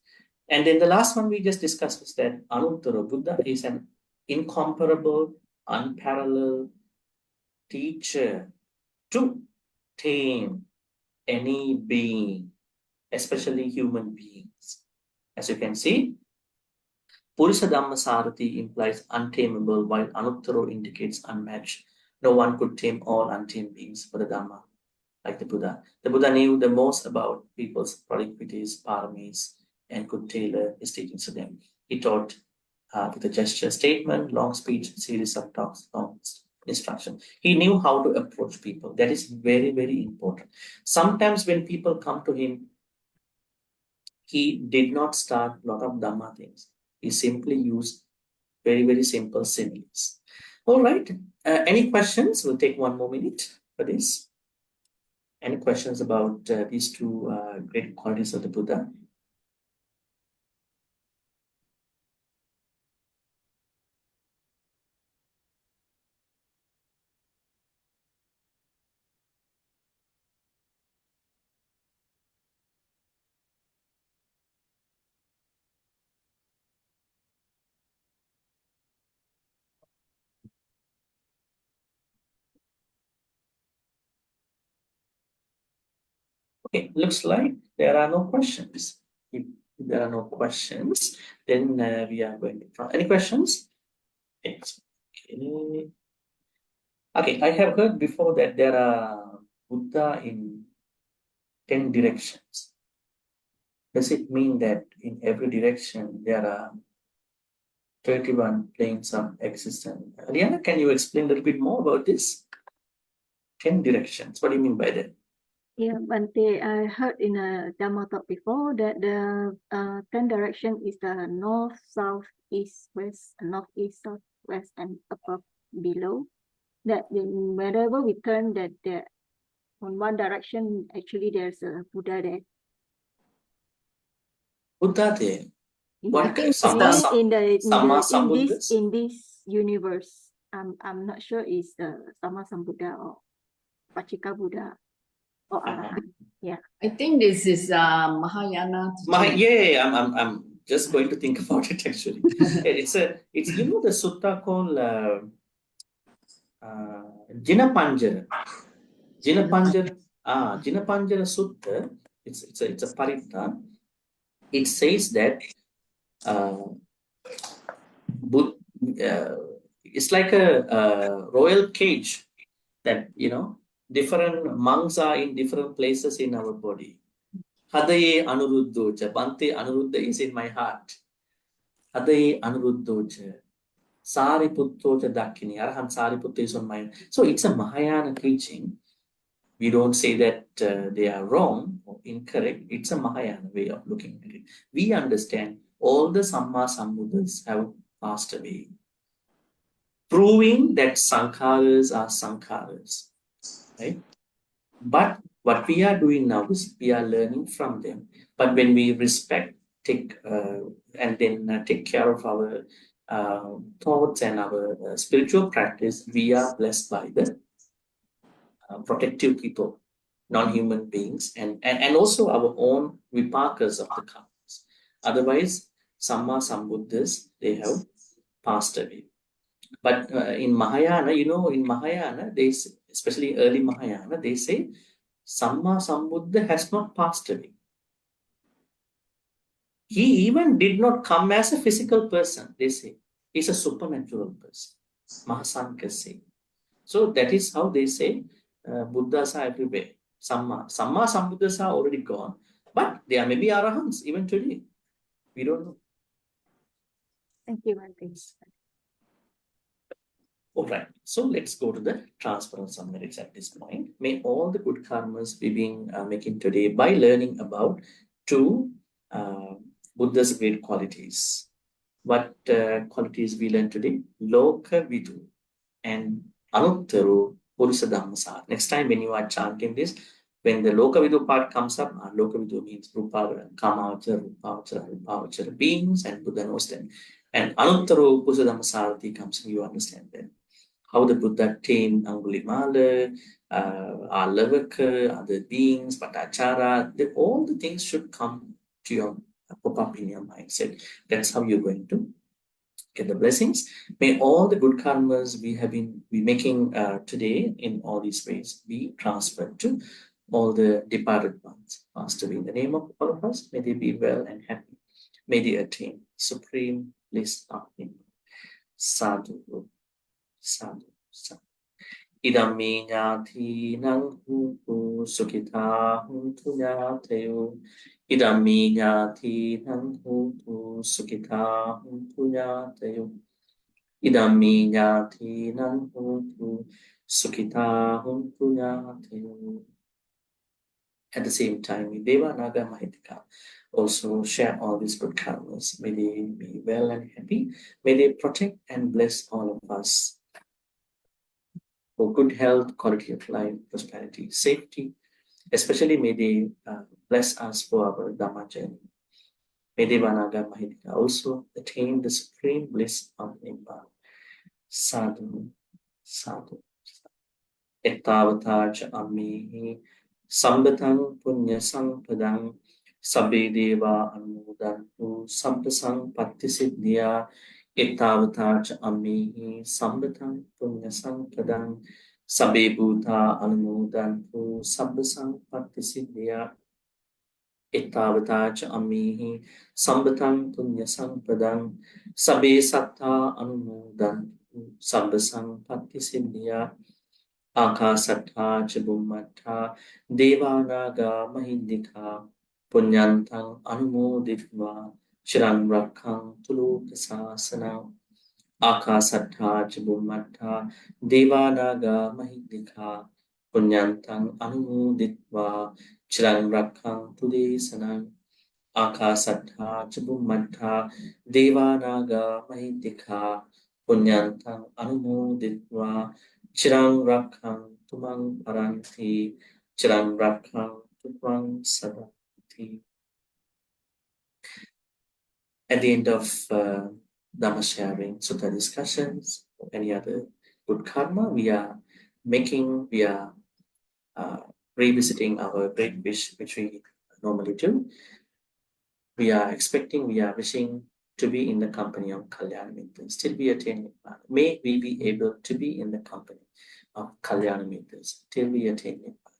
And then the last one we just discussed was that Anuttara Buddha is an incomparable, unparalleled teacher to tame any being, especially human beings. As you can see, Purusha Dhamma Sarati implies untamable, while Anuttaro indicates unmatched. No one could tame all untamed beings for the Dhamma, like the Buddha. The Buddha knew the most about people's proclivities, paramis, and could tailor his teachings to them. He taught with a gesture, statement, long speech, series of talks, long instruction. He knew how to approach people. That is very, very important. Sometimes when people come to him, he did not start a lot of Dhamma things. He simply used very, very simple similes. All right. Any questions? We'll take 1 more minute for this. Any questions about these two great qualities of the Buddha? Okay, looks like there are no questions. If there are no questions, then we are going to. Any questions? Okay. Okay, I have heard before that there are Buddha in 10 directions. Does it mean that in every direction there are 31 planes of existence? Liana, can you explain a little bit more about this? 10 directions. What do you mean by that? Yeah, Bhante, I heard in a Dhamma talk before that the 10 direction is the north, south, east, west, south, west, and above, below. That wherever we turn, that there on one direction, actually there's a Buddha there. Buddha there. I think in this universe, I'm not sure is the Sama Sambuddha or Pachika Buddha or Arahant. Yeah. I think this is Mahayana teaching. I'm just going to think about it actually. it's you know the sutta called Jinapanjara. Jinapanjara Sutta. It's a paritta. It says that it's like a royal cage that different monks are in different places in our body. Hadaye Anuruddhocha. Bhante Anuruddha is in my heart. Hadaye Anuruddhocha. Sariputtocha Dakini. Arahant Sariputta is on my. So it's a Mahayana teaching. We don't say that they are wrong or incorrect. It's a Mahayana way of looking at it. We understand all the Samma Sambuddhas have passed away, proving that Sankharas are Sankharas. Right? But what we are doing now is we are learning from them. But when we respect, take care of our thoughts and our spiritual practice, we are blessed by the protective people, non-human beings, and also our own vipakas of the karmas. Otherwise, Samma Sambuddhas, they have passed away. But in Mahayana, they say, especially early Mahayana, they say Samma Sambuddha has not passed away. He even did not come as a physical person, they say. He's a supernatural person. Mahasankhya say. So that is how they say Buddhas are everywhere. Samma Sambuddhas are already gone, but there may be Arahants even today. We don't know. Thank you, Bhante. All right, so let's go to the transference of merits at this point. May all the good karmas we being making today by learning about two Buddha's great qualities. What qualities we learned today? Loka Vidu and Anuttaru Purusa Dhammasara. Next time when you are chanting this, when the Loka Vidu part comes up, Loka Vidu means Rupa, Kamavachara, beings, and Buddha knows them. And Anuttaru Purusa Dhammasara comes, and you understand them. How the Buddha tamed Angulimala, Alavaka, other beings, Patachara, all the things should come to your pop up in your mindset. That's how you're going to get the blessings. May all the good karmas we have been making today in all these ways be transferred to all the departed ones. Passed away in the name of all of us. May they be well and happy. May they attain supreme bliss of Him. Sadhu, sadhu, sadhu. Idam me nyati nang hutu sukita huntu nyatayo. Idam me nyati nang hutu sukita huntu nyatayo. Idam me nyati nang hutu sukita huntu nyatayo. At the same time, Deva Naga Mahitika also share all these good karmas. May they be well and happy. May they protect and bless all of us for good health, quality of life, prosperity, safety. Especially may they bless us for our Dhamma journey. May Devanaga Mahitika also attain the supreme bliss of Nibbana. Sadhu, sadhu. Ettavata cha amihi sambatang punya sampadang sabbe deva anumodantu sampasang pattisiddhya. Ettavata cha amihi sambatang punya sampadang sabbe bhuta anumodantu sampasang pattisiddhya. Ettavata cha amihi sambatang punya sampadang sabbe satta anumodantu sampasang pattisiddhya. Akasattha ca Bhummattha Devanaga Mahindika Punyantang Anumoditva Chirang Rakhang Tuluka Sasana. Akasattha ca Bhummattha Devanaga Mahindika Punyantang Anumoditva Chirang Rakhang Tulesana. Akasattha ca Bhummattha Devanaga Mahindika Punyantang Anumoditva Chirang Rakhang Tumang Paranti, Chirang Rakhang Tumang Sadati. At the end of Dhamma sharing, Sutta discussions, or any other good karma, we are revisiting our great wish, which we normally do. We are wishing to be in the company of Kalyana Mitras, till we attain Nibbana. May we be able to be in the company of Kalyana Mitras, till we attain Nibbana.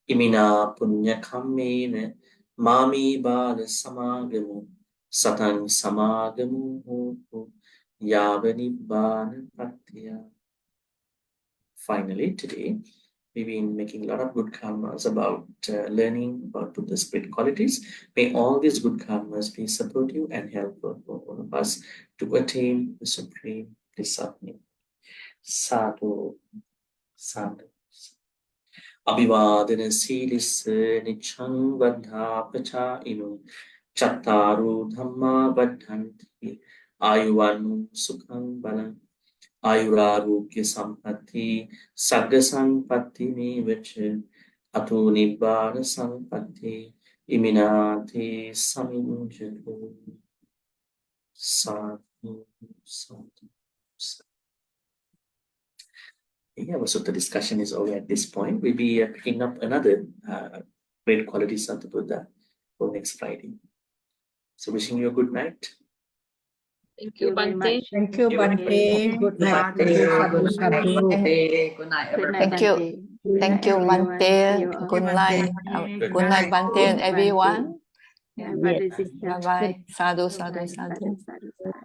Imina punya kammena mami bala samagamu satang samagamu hotu yava Nibbana pratya. Finally, today, we've been making a lot of good karmas about learning about Buddha's great qualities. May all these good karmas be supportive and helpful for all of us to attain the supreme bliss of Nibbana. Sadhu, sadhu. Abhivadana silis nichang vadha pacha inu chattaru dhamma vadhanti ayuvanu sukhang balang. Ayurarogya sampatti sagga sampatti mevacha ato nibbana sampatti iminati saminjatu. Sadhu, sadhu, sadhu. Yeah, our Sutta discussion is over at this point. We'll be picking up another great qualities of the Buddha for next Friday. So wishing you a good night. Thank you, very Bhante. much. Thank you, Bhante. Good night. Sadhu, sadhu. Good night, Good everyone. night, Thank you. Bhante. Thank you, everyone. Bhante. See you all. Good night. Good Good night, Bhante and everyone. Yeah, Yeah. brother, sister. Bye bye. Sadhu, sadhu, Bye, sadhu. sadhu, sadhu, sadhu.